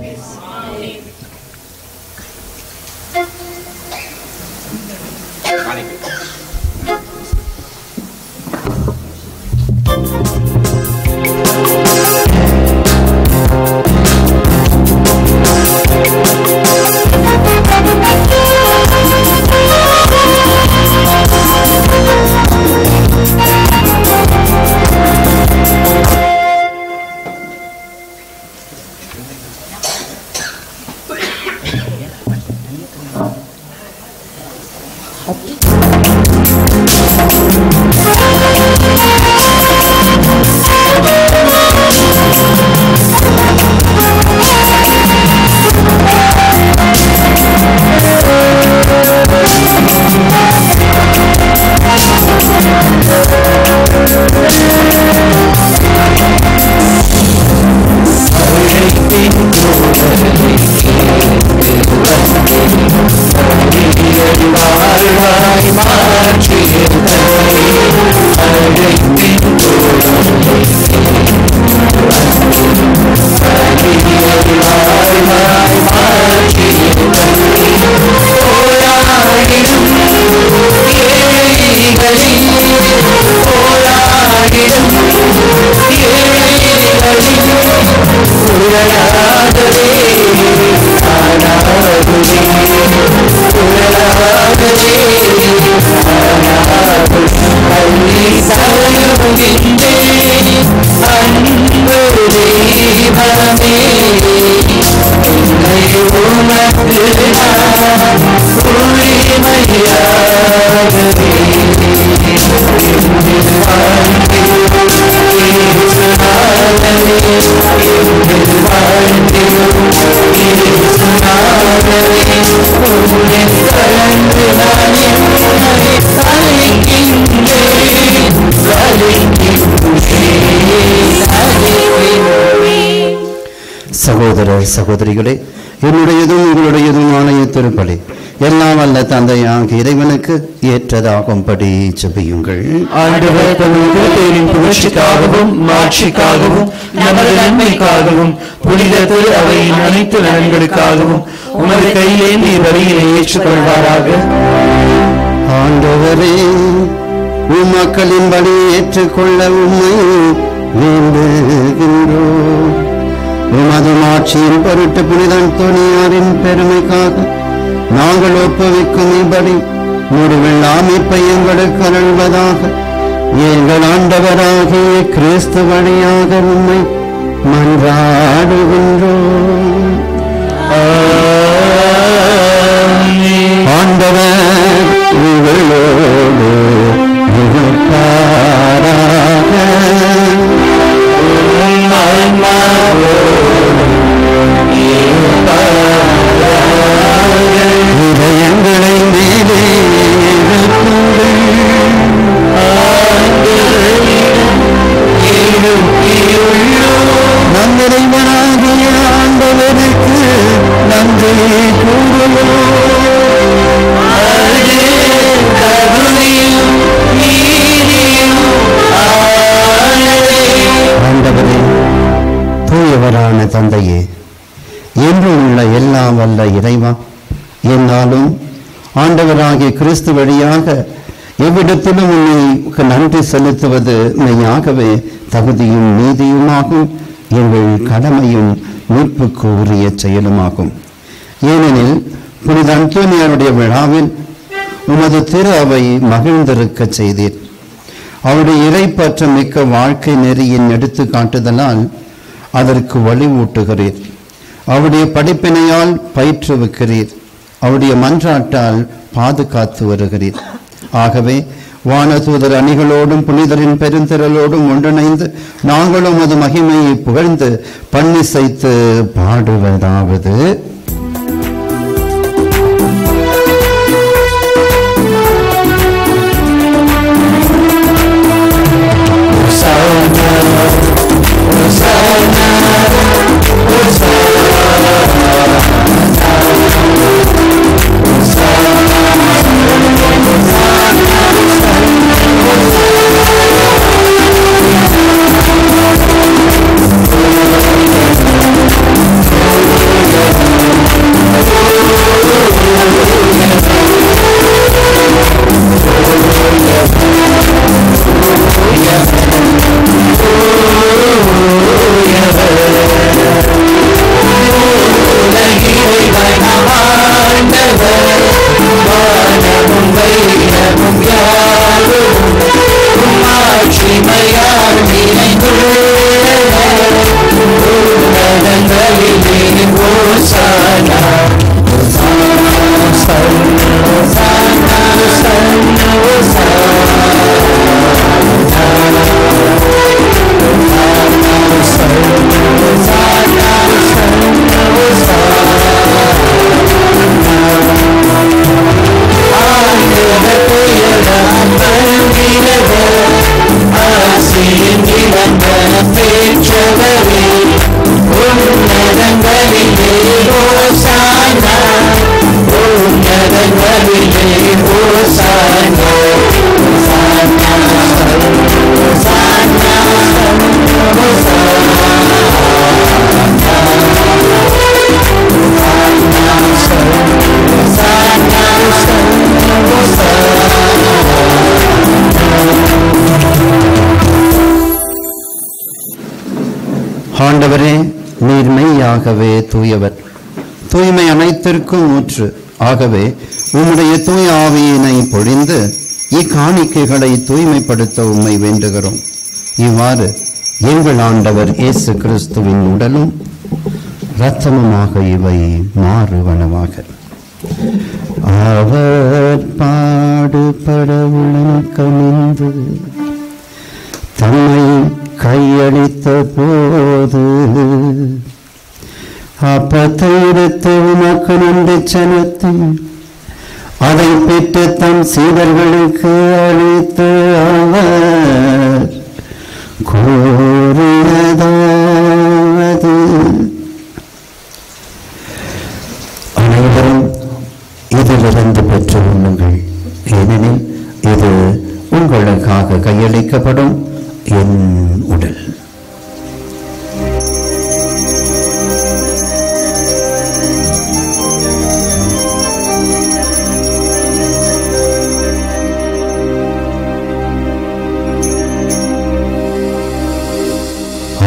Speaker 1: போராடிடும் ஏழைகளின்
Speaker 2: சகோதர சகோதரிகளே, என்னுடையதும் உங்களுடையதும் ஆணைய திருப்பலி எல்லாம் வல்ல தந்தையாகிய இறைவனுக்கு ஏற்றதாகும்படி ஜெபியுங்கள்.
Speaker 1: ஆண்டவர் தமது திருப்பெயரின் புகழ்ச்சிக்காகவும் மாட்சிக்காகவும் நமது நன்மைக்காகவும் புனித திரு அவையின் அனைத்து நலன்களுக்காகவும் உமது கையிலேந்தி வழியினை ஏற்றுக்கொள்வாராக.
Speaker 2: ஆண்டவரே, மக்களின் பலி ஏற்றுக்கொள்ள உம்மை வேண்டுகின்றோம். உமது மாட்சியின் பொருட்டு புனித அந்தோனியாரின் பெருமைக்காக நாங்கள் ஒப்புவிக்கும் இப்படி முடிவில் அமைப்பை எங்களுக்கு அருள்வதாக எங்கள் ஆண்டவராகிய கிறிஸ்து வழியாக உம்மை மன்றாடுகின்றோம். ஆண்டவர் உங்களோடு இருப்பாராக. இதயங்களை மேலே நம் இறைவனாகிய ஆண்டவருக்கு நன்றி கூறுவோம். ஆண்டவரே, தூயவரான தந்தையே, என்றும் உள்ள எல்லாம் வல்ல இறைவா, என்னாலும் ஆண்டவராகிய கிறிஸ்து வழியாக எவ்விடத்திலும் உன்னை நன்றி செலுத்துவது மெய்யாகவே தகுதியும் நீதியுமாகும், எங்கள் கடமையும் மீட்புக்கு உரிய செயலுமாகும். ஏனெனில் புனித அந்தோனியாருடைய விழாவில் உமது திரு அவை மகிழ்ந்திருக்க செய்தீர். அவருடைய இறைப்பற்ற மிக்க வாழ்க்கை நெறியின் எடுத்துக்காட்டுதலால் அதற்கு வலிவூட்டுகிறீர். அவருடைய படிப்பினையால் பயிற்றுவிக்கிறீர். அவருடைய மன்றாட்டால் பாதுகாத்து வருகிறீர். ஆகவே வானதூதர் அணிகளோடும் புனிதரின் பெருந்திரளோடும் ஒன்றிணைந்து நாங்களும் அது மகிமையை புகழ்ந்து பன்னிசைத்து பாடுவதாவது: ஆண்டவரே, நீர் மெய்யாகவே தூயவர், தூய்மை அனைத்திற்கும் ஊற்று. ஆகவே உம்முடைய தூய ஆவியினை பொழிந்து இக்காணிக்கைகளை தூய்மைப்படுத்த உம்மை வேண்டுகிறோம். இவ்வாறு எங்கள் ஆண்டவர் இயேசு கிறிஸ்துவின் உடலும் இரத்தமுமாக இவை மாறுவனவாக. அவர் பாடுபட்டார், அப்பத்தை எடுத்து உமக்கு நன்றி செலுத்தி அதை பெற்று தம் சீடர்களுக்கு அளித்து அவர் கூறியதாவது, அனைவரும் இதிலிருந்து பெற்று உண்ணுங்கள், ஏனெனில் இது உங்களுக்காக கையளிக்கப்படும் என் உடல்.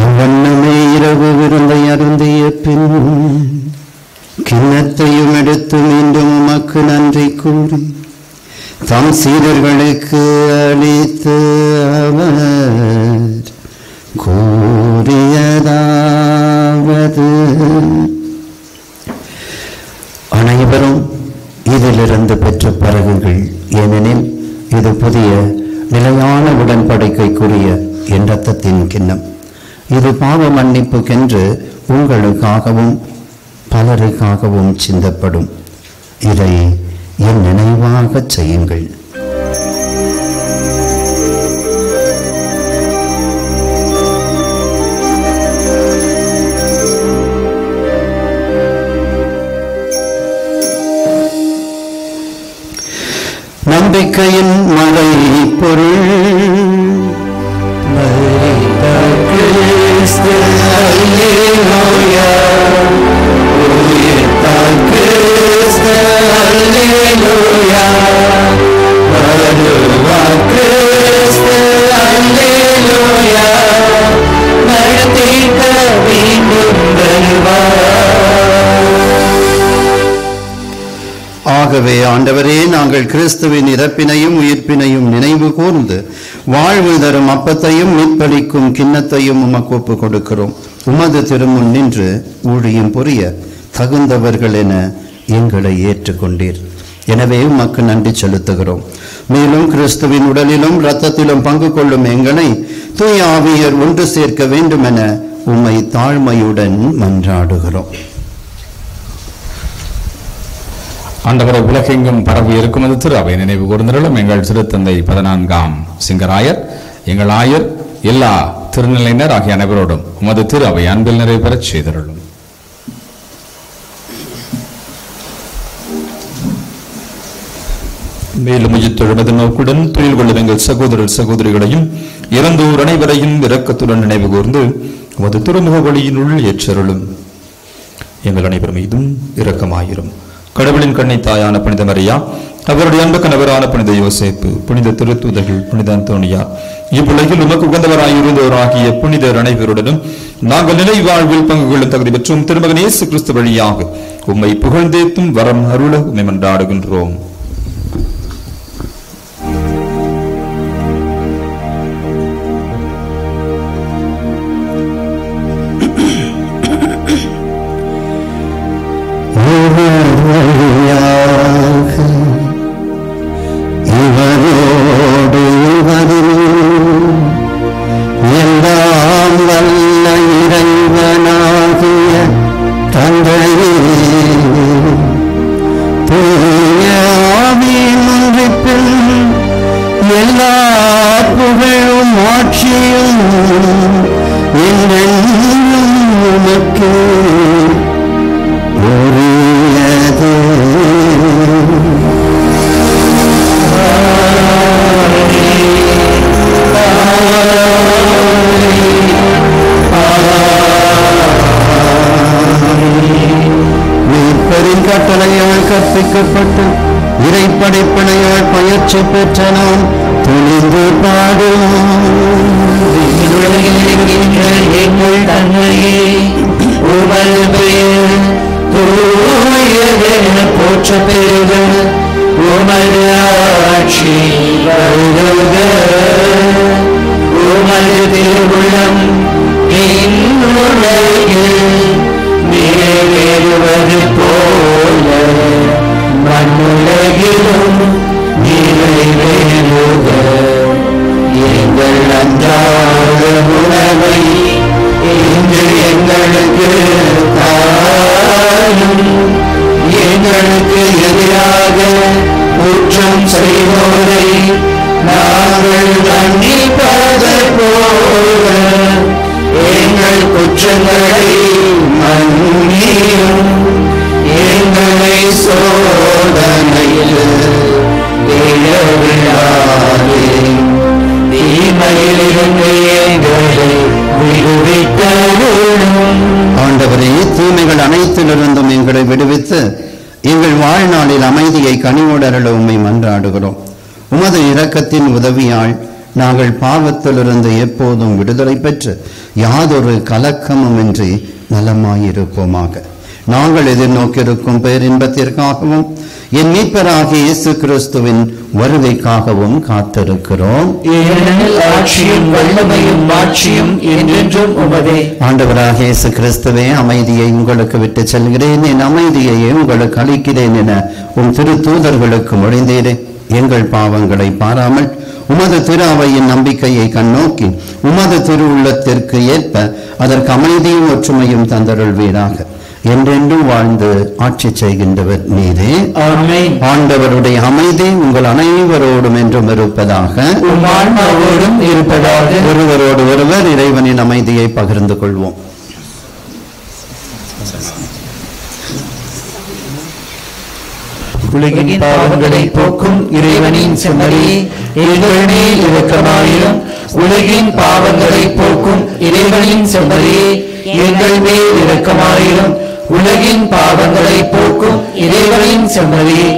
Speaker 2: அவ்வண்ணமே இரவு விருந்தை அருந்திய பின் கிண்ணத்தையும் எடுத்து மீண்டும் உமக்கு நன்றி கூறி தம் சீடர்களுக்கு அளித்து அவர் கூறியதாவது, அனைவரும் இதிலிருந்து பெற்ற பருகுங்கள், ஏனெனில் இது புதிய நிலையான உடன்படிக்கைக்குரிய என் இரத்தத்தின் கிண்ணம். இது பாவ மன்னிப்புக்கென்று உங்களுக்காகவும் பலருக்காகவும் சிந்தப்படும். இதை என் நினைவாகச் செய்யுங்கள். நம்பிக்கையின் மறை பொருள் ஆகவே ஆண்டவரே, நாங்கள் கிறிஸ்துவின் இறப்பினையும் உயிர்ப்பினையும் நினைவு கூர்ந்து வாழ்வு தரும் அப்பத்தையும் மீட்பளிக்கும் கிண்ணத்தையும் உமக்கு ஒப்புக் கொடுக்கிறோம். உமது திருமுன் நின்று ஊழியம் புரிய தகுந்தவர்கள் என எங்களை ஏற்றுக்கொண்டீர். எனவே உமக்கு நன்றி செலுத்துகிறோம். மேலும் கிறிஸ்துவின் உடலிலும் இரத்தத்திலும் பங்கு கொள்ளும் எங்களை தூய ஆவியர் ஒன்று சேர்க்க வேண்டும் என உம்மை தாழ்மையுடன் மன்றாடுகிறோம்.
Speaker 5: ஆண்டவரை உலகெங்கும் பரவி இருக்கும் அது திரு அவை நினைவு கூர்ந்திருளும். எங்கள் திருத்தந்தை 14ஆம் சிங்கராயர், எங்கள் ஆயர், எல்லா திருநிலையினர் ஆகிய அனைவரோடும் உமது திரு அவை அன்பில் நிறைவு பெறச் செய்திருளும். மேலும் உயிர்த்தெழுவது நோக்குடன் தொழில் கொள்ளும் எங்கள் சகோதரர் சகோதரிகளையும் இறந்தோர் அனைவரையும் இரக்கத்துடன் நினைவு கூர்ந்து உமது திருமுக வழியினுள் ஏற்றருளும். எங்கள் அனைவர் மீதும் இரக்கமாயிரும். கடவுளின் கண்ணை தாயான புனித மரியா, அவருடைய அன்பு கணவரான புனித யோசேப்பு, புனித திருத்தூதர்கள், புனித அந்தோனியா, இவ்வுலகில் உமக்கு உகந்தவராயிருந்தோராகிய புனிதர் அனைவருடனும் நாங்கள் நிலை வாழ்வில் பங்கு கொள்ளும் தகுதி பெற்றும் திருமகன் இயேசு கிறிஸ்து வழியாக உம்மை புகழ்ந்தேத்தும் வரம் அருள உம்மை மன்றாடுகின்றோம்.
Speaker 2: இவரோடு எல்லாம் வல்ல இறைவனாகிய தந்தையே, தூய ஆவியின் ஒன்றிப்பில் எல்லா புகழும் ஆட்சியும் என்றென்றும் உமக்கு உரியது. மீட்பரின் கட்டளையால் கற்பிக்கப்பட்டு இறைப்படைப்படையால் பயிற்சி பெற்ற நாம் துணிந்து பாடுவோம். எங்கள் தன்மையே உமது பெயர் தூயதென போற்ற பெறுக. உமது ஆட்சி வருக. உமது திருவுள்ளம் நிறைவேறுவது போல மண்ணுலகிலும் நிறைவேறுக. எங்கள் அன்றாட உணவை இன்று எங்களுக்கு தாரும்.
Speaker 1: பாவம் செய்வோரை நாங்கள் மன்னிப்பது போல எங்கள் குற்றங்களை மன்னியும், எங்களை சோதனையில் விழவிடாதேயும், தீமையிலிருந்து எங்களை விடுவித்தருளும்.
Speaker 2: ஆண்டவரே, தீமைகள் அனைத்திலிருந்தும் எங்களை விடுவித்து எங்கள் வாழ்நாளில் அமைதியை கனிவுடரல உம்மை மன்றாடுகிறோம். உமது இரக்கத்தின் உதவியால் நாங்கள் பாவத்திலிருந்து எப்போதும் விடுதலை பெற்று யாதொரு கலக்கமுமின்றி நலமாயிருப்போமாக. நாங்கள் எதிர்நோக்கியிருக்கும் பேரின்பத்திற்காகவும் என் மீட்பராகிய இயேசு கிறிஸ்துவின் வருகைக்காகவும் காத்திருக்கிறோம்.
Speaker 1: ஏனெனில் ஆட்சியும் வல்லமையும் மாட்சியும் என்றென்றும் உமதே.
Speaker 2: ஆண்டவராகிய இயேசு கிறிஸ்துவே, அமைதியை உங்களுக்கு விட்டு செல்கிறேன், என் அமைதியையே உங்களுக்கு அளிக்கிறேன் என உம் திரு தூதர்களுக்கு மொழிந்தீரே. எங்கள் பாவங்களை பாராமல் உமது திரு அவையின் நம்பிக்கையை கண்ணோக்கி உமது திரு உள்ளத்திற்கு ஏற்ப அதற்கு அமைதியும் ஒற்றுமையும் தந்தருள்வீராக. என்றென்றும் வாழ்ந்து ஆட்சி செய்கின்றவர் நீரே.
Speaker 1: ஆமென்.
Speaker 2: ஆண்டவருடைய அமைதி உங்கள் அனைவரோடும் என்றும் இருப்பதாக.
Speaker 1: உம் ஆன்மாவோடும் இருப்பதாக.
Speaker 2: ஒருவரோடு ஒருவர் இறைவனின் அமைதியை பகிர்ந்து கொள்வோம்.
Speaker 1: உலகின் பாவங்களை போக்கும் இறைவனின் செம்மறியே, எங்கள் மேல் இரக்கமாயிரும். உலகின் பாவங்களை போக்கும் இறைவனின் செம்மறியே, எங்கள் மேல் இரக்கமாயிரும். உலகின் பாவங்களை போக்கும் இறைவனின் செம்மறியே,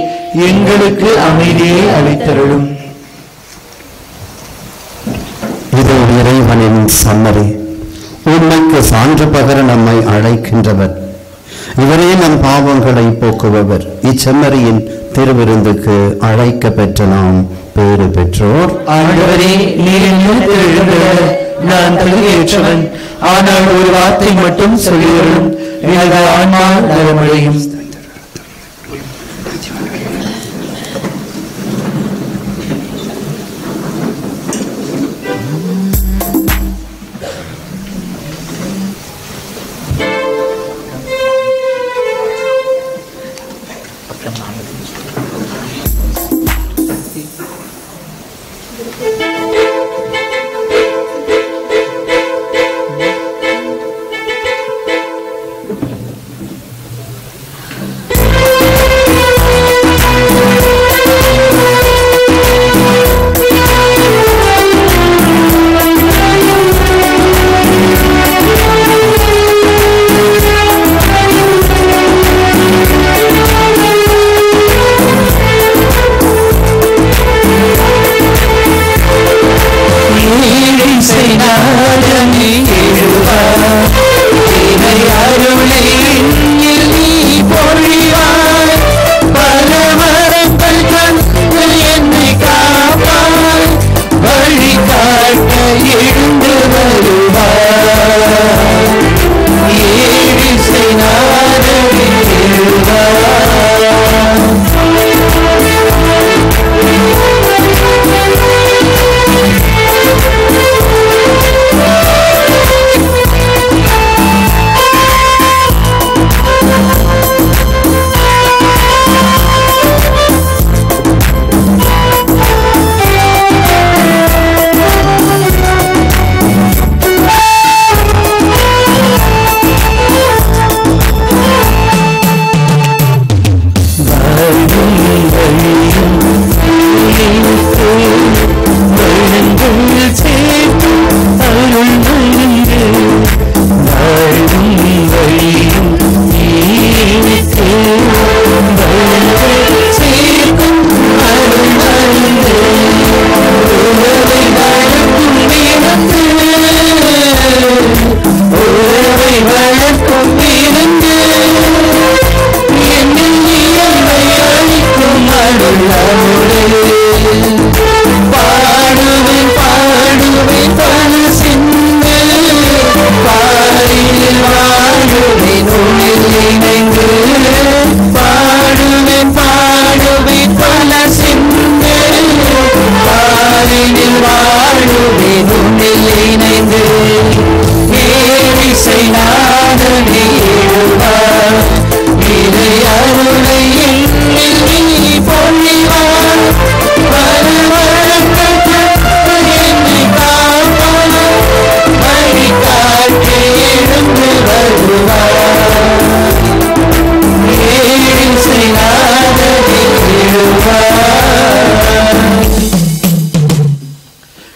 Speaker 1: எங்களுக்கு அமைதியை அளித்தருளும்.
Speaker 2: இது இறைவனின் சம்மரி, உண்மைக்கு சான்று பகர நம்மை அழைக்கின்றவர். இவரே நம் பாவங்களை போக்குபவர். இச்செம்மறியின் திருவிருந்துக்கு அழைக்க பெற்ற நாம் பேறு பெற்றோர்.
Speaker 1: ஆண்டவரே, நீர் என்னிடத்தில் எழுந்துள்ள நான் தகுதியற்றவன், ஆனால் ஒரு வார்த்தை மட்டும் சொல்லிவரும் எனது ஆன்மா நலமடையும்.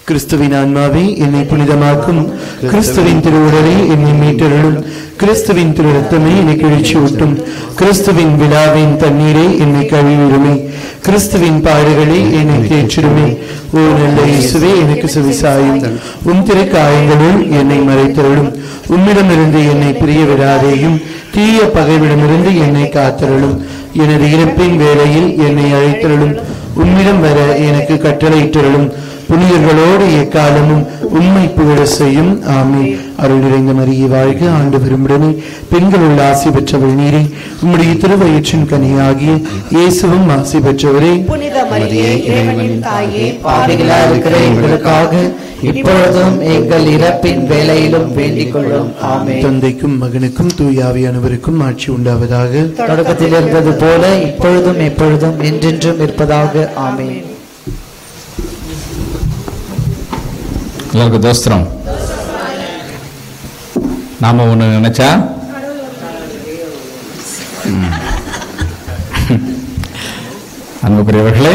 Speaker 1: கிறிஸ்துவின் ஆன்மாவே என்னை புனிதமாக்கும். கிறிஸ்துவின் திருவுடலே என்னை மீட்டருளும். கிறிஸ்துவின் திரு ரத்தமே என்னை கிழிச்சு ஊட்டும். கிறிஸ்துவின் விழாவின் தண்ணீரை என்னை கழுவிடுமே. கிறிஸ்துவின் பாடுகளை என்னை தேற்றிடுமே. ஓ நல்ல இயேசுவே, எனக்கு செவிசாயும். உன் திரு காயங்களுள் என்னை மறைத்தருளும். உம்மிடமிருந்து என்னை பிரிய விடாதேயும். தீய பகைவிடமிருந்து என்னை காத்தருளும். எனது இறப்பின் வேளையில் என்னை அழைத்தருளும். உம்மிடம் வர எனக்கு கட்டளையிட்டருளும். புனிதர்களோடு எக்காலமும் உண்மை புகழ செய்யும். ஆமென். அருள் நிறைந்த மரியே வாழ்க, ஆண்டவர் உம்முடனே, பெண்களுள் ஆசி பெற்றவள் நீரே. உம்முடைய திருவயிற்றின் கனியாகிய இயேசுவும் ஆசி பெற்றவரே.
Speaker 6: புனித மரியே, இறைவனின் தாயே,
Speaker 7: பாவிகளாய் இருக்கிற எங்களுக்காக இப்பொழுதும் எங்கள் இறப்பின் வேளையிலும் வேண்டிக் கொள்ளும். ஆமென்.
Speaker 1: தந்தைக்கும் மகனுக்கும் தூய ஆவியானவருக்கும் ஆட்சி உண்டாவதாக.
Speaker 7: தொடக்கத்தில் இருந்தது போல இப்பொழுதும் எப்பொழுதும் என்றென்றும் இருப்பதாக. ஆமென்.
Speaker 5: எல்லாருக்கும் தோஸ்திரம். நாம ஒண்ணு நினைச்சா அன்புக்குரியவர்களே,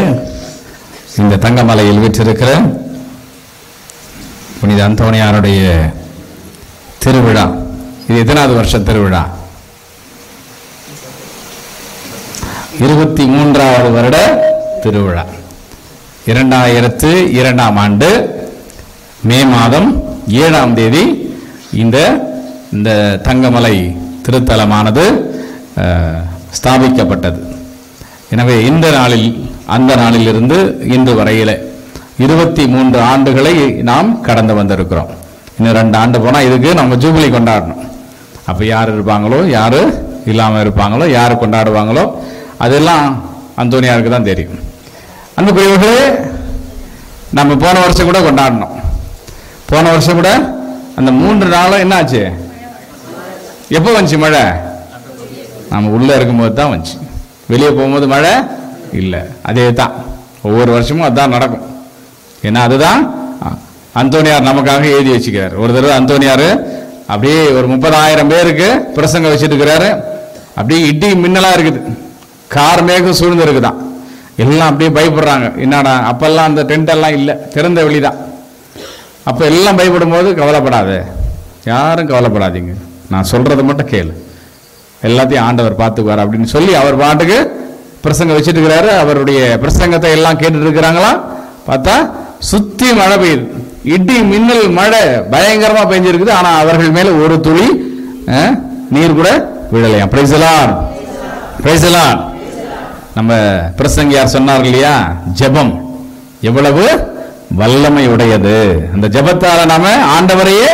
Speaker 5: இந்த தங்கமலையில் வீற்றிருக்கிற புனித அந்தோனியாருடைய திருவிழா, இது எத்தனாவது வருஷ திருவிழா? 23வது வருட திருவிழா. 2002ஆம் ஆண்டு மே மாதம் 7ஆம் தேதி இந்த தங்கமலை திருத்தலமானது ஸ்தாபிக்கப்பட்டது. எனவே இந்த நாளில், அந்த நாளிலிருந்து இன்று வரையில 23 ஆண்டுகளை நாம் கடந்து வந்திருக்கிறோம். இன்னும் 2 ஆண்டு போனால் இதுக்கு நம்ம ஜூபிலி கொண்டாடணும். அப்போ யார் இருப்பாங்களோ, யார் இல்லாமல் இருப்பாங்களோ, யார் கொண்டாடுவாங்களோ அதெல்லாம் அந்தோனியாருக்கு தான் தெரியும். அன்புக்குரியவர்களே, நம்ம போன வருஷம் கூட கொண்டாடணும். போன வருஷம் கூட அந்த 3 நாளும் என்னாச்சு? எப்போ வந்துச்சு மழை? நம்ம உள்ளே இருக்கும்போது தான் வந்துச்சு. வெளியே போகும்போது மழை இல்லை. அதே தான் ஒவ்வொரு வருஷமும் அதுதான் நடக்கும். ஏன்னா அதுதான் அந்தோனியார் நமக்காக எழுதி வச்சுக்கிறார். ஒரு தடவை அந்தோனியார் அப்படியே ஒரு 30,000 பேருக்கு பிரசங்க வச்சுட்டு இருக்கிறாரு. அப்படியே இடி மின்னலா இருக்குது, கார் மேகம் சூழ்ந்து இருக்குதான். எல்லாம் அப்படியே பயப்படுறாங்க. என்னடா, அப்பெல்லாம் அந்த டென்ட் எல்லாம் இல்லை, திறந்த வெளிதான். அப்ப எல்லாம் பயப்படும் போது கவலைப்படாது, யாரும் கவலைப்படாதீங்க, நான் சொல்றதை மட்டும் கேளு, எல்லாத்தையும் ஆண்டவர் பார்த்துக்குவார் அப்படின்னு சொல்லி அவர் பாட்டுக்கு பிரசங்க வச்சுட்டு இருக்கிறாரு. அவருடைய பிரசங்கத்தை எல்லாம் கேட்டுட்டு இருக்கிறாங்களா. பார்த்தா சுத்தி மழை பெய்யுது, இடி மின்னல் மழை பயங்கரமா பெஞ்சிருக்குது. ஆனா அவர்கள் மேல ஒரு துளி நீர் கூட விழலையா. Praise the Lord, praise the Lord. நம்ம பிரசங்கியார் சொன்னார் இல்லையா, ஜெபம் எவ்வளவு வல்லமை உடையது. அந்த ஜெபத்தால நாம ஆண்டவரையே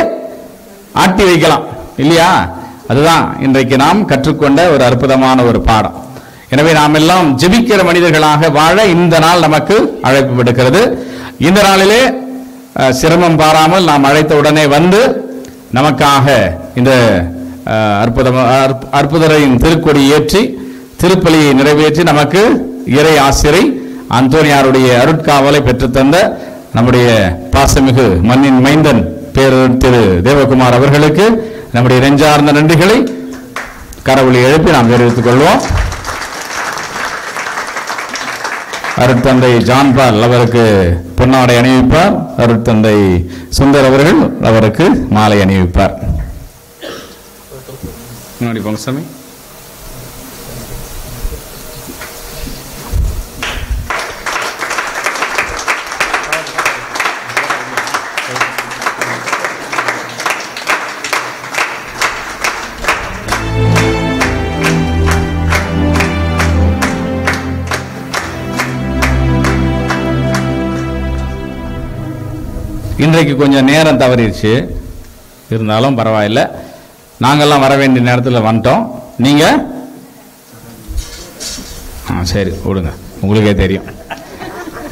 Speaker 5: ஆட்டி வைக்கலாம் இல்லையா. அதுதான் இன்றைக்கு நாம் கற்றுக்கொண்ட ஒரு அற்புதமான ஒரு பாடம். எனவே நாம் எல்லாம் ஜெபிக்கிற மனிதர்களாக வாழ இந்த நாள் நமக்கு அழைப்பு விடுக்கிறது. இந்த நாளிலே சிரமம் பாராமல் நாம் அழைத்த உடனே வந்து நமக்காக இந்த அற்புதரின் திருக்கொடி ஏற்றி திருப்பலியை நிறைவேற்றி நமக்கு இறை ஆசிரை அந்தோனியாருடைய அருட்காவலை பெற்றுத்தந்த நம்முடைய பாசமிகு மண்ணின் மைந்தன் பேரூர் திரு தேவகுமார் அவர்களுக்கு நம்முடைய நெஞ்சார்ந்த நன்றிகளை கரவொலி எழுப்பி நாம் தெரிவித்துக் கொள்வோம். அருட்தந்தை ஜான் பால் அவருக்கு பொன்னாடை அணிவிப்பார். அருட்தந்தை சுந்தர் அவர்கள் அவருக்கு மாலை அணிவிப்பார். சாமி. இன்றைக்கு கொஞ்சம் நேரம் தவறிடுச்சு, இருந்தாலும் பரவாயில்லை. நாங்கள்லாம் வர வேண்டிய நேரத்தில் வந்துட்டோம். நீங்க சரி விடுங்க, உங்களுக்கே தெரியும்.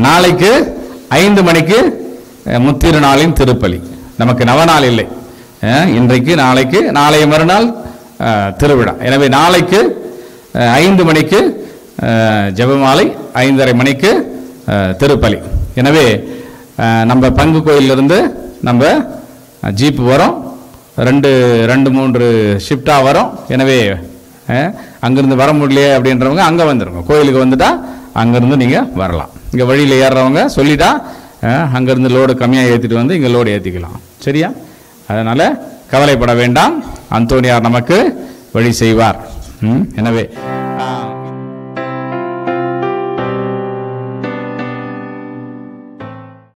Speaker 5: நாளைக்கு 5 மணிக்கு முத்திரு நாளின் திருப்பலி. நமக்கு நவநாள் இல்லை இன்றைக்கு, நாளைக்கு, நாளைய மறுநாள் திருவிழா. எனவே நாளைக்கு 5 மணிக்கு ஜெபமாலை, 5:30 மணிக்கு திருப்பலி. எனவே நம்ம பங்கு கோயிலிருந்து நம்ம ஜீப் வரும், 2-3 ஷிஃப்டாக வரும். எனவே அங்கேருந்து வர முடியல அப்படின்றவங்க அங்கே வந்துருங்க, கோயிலுக்கு வந்துட்டா அங்கேருந்து நீங்கள் வரலாம். இங்கே வழியில் ஏறுறவங்க சொல்லிட்டா அங்கேருந்து லோடு கம்மியாக ஏற்றிட்டு வந்து இங்கே லோடு ஏற்றிக்கலாம். சரியா? அதனால் கவலைப்பட வேண்டாம், அந்தோனியார் நமக்கு வழி செய்வார். எனவே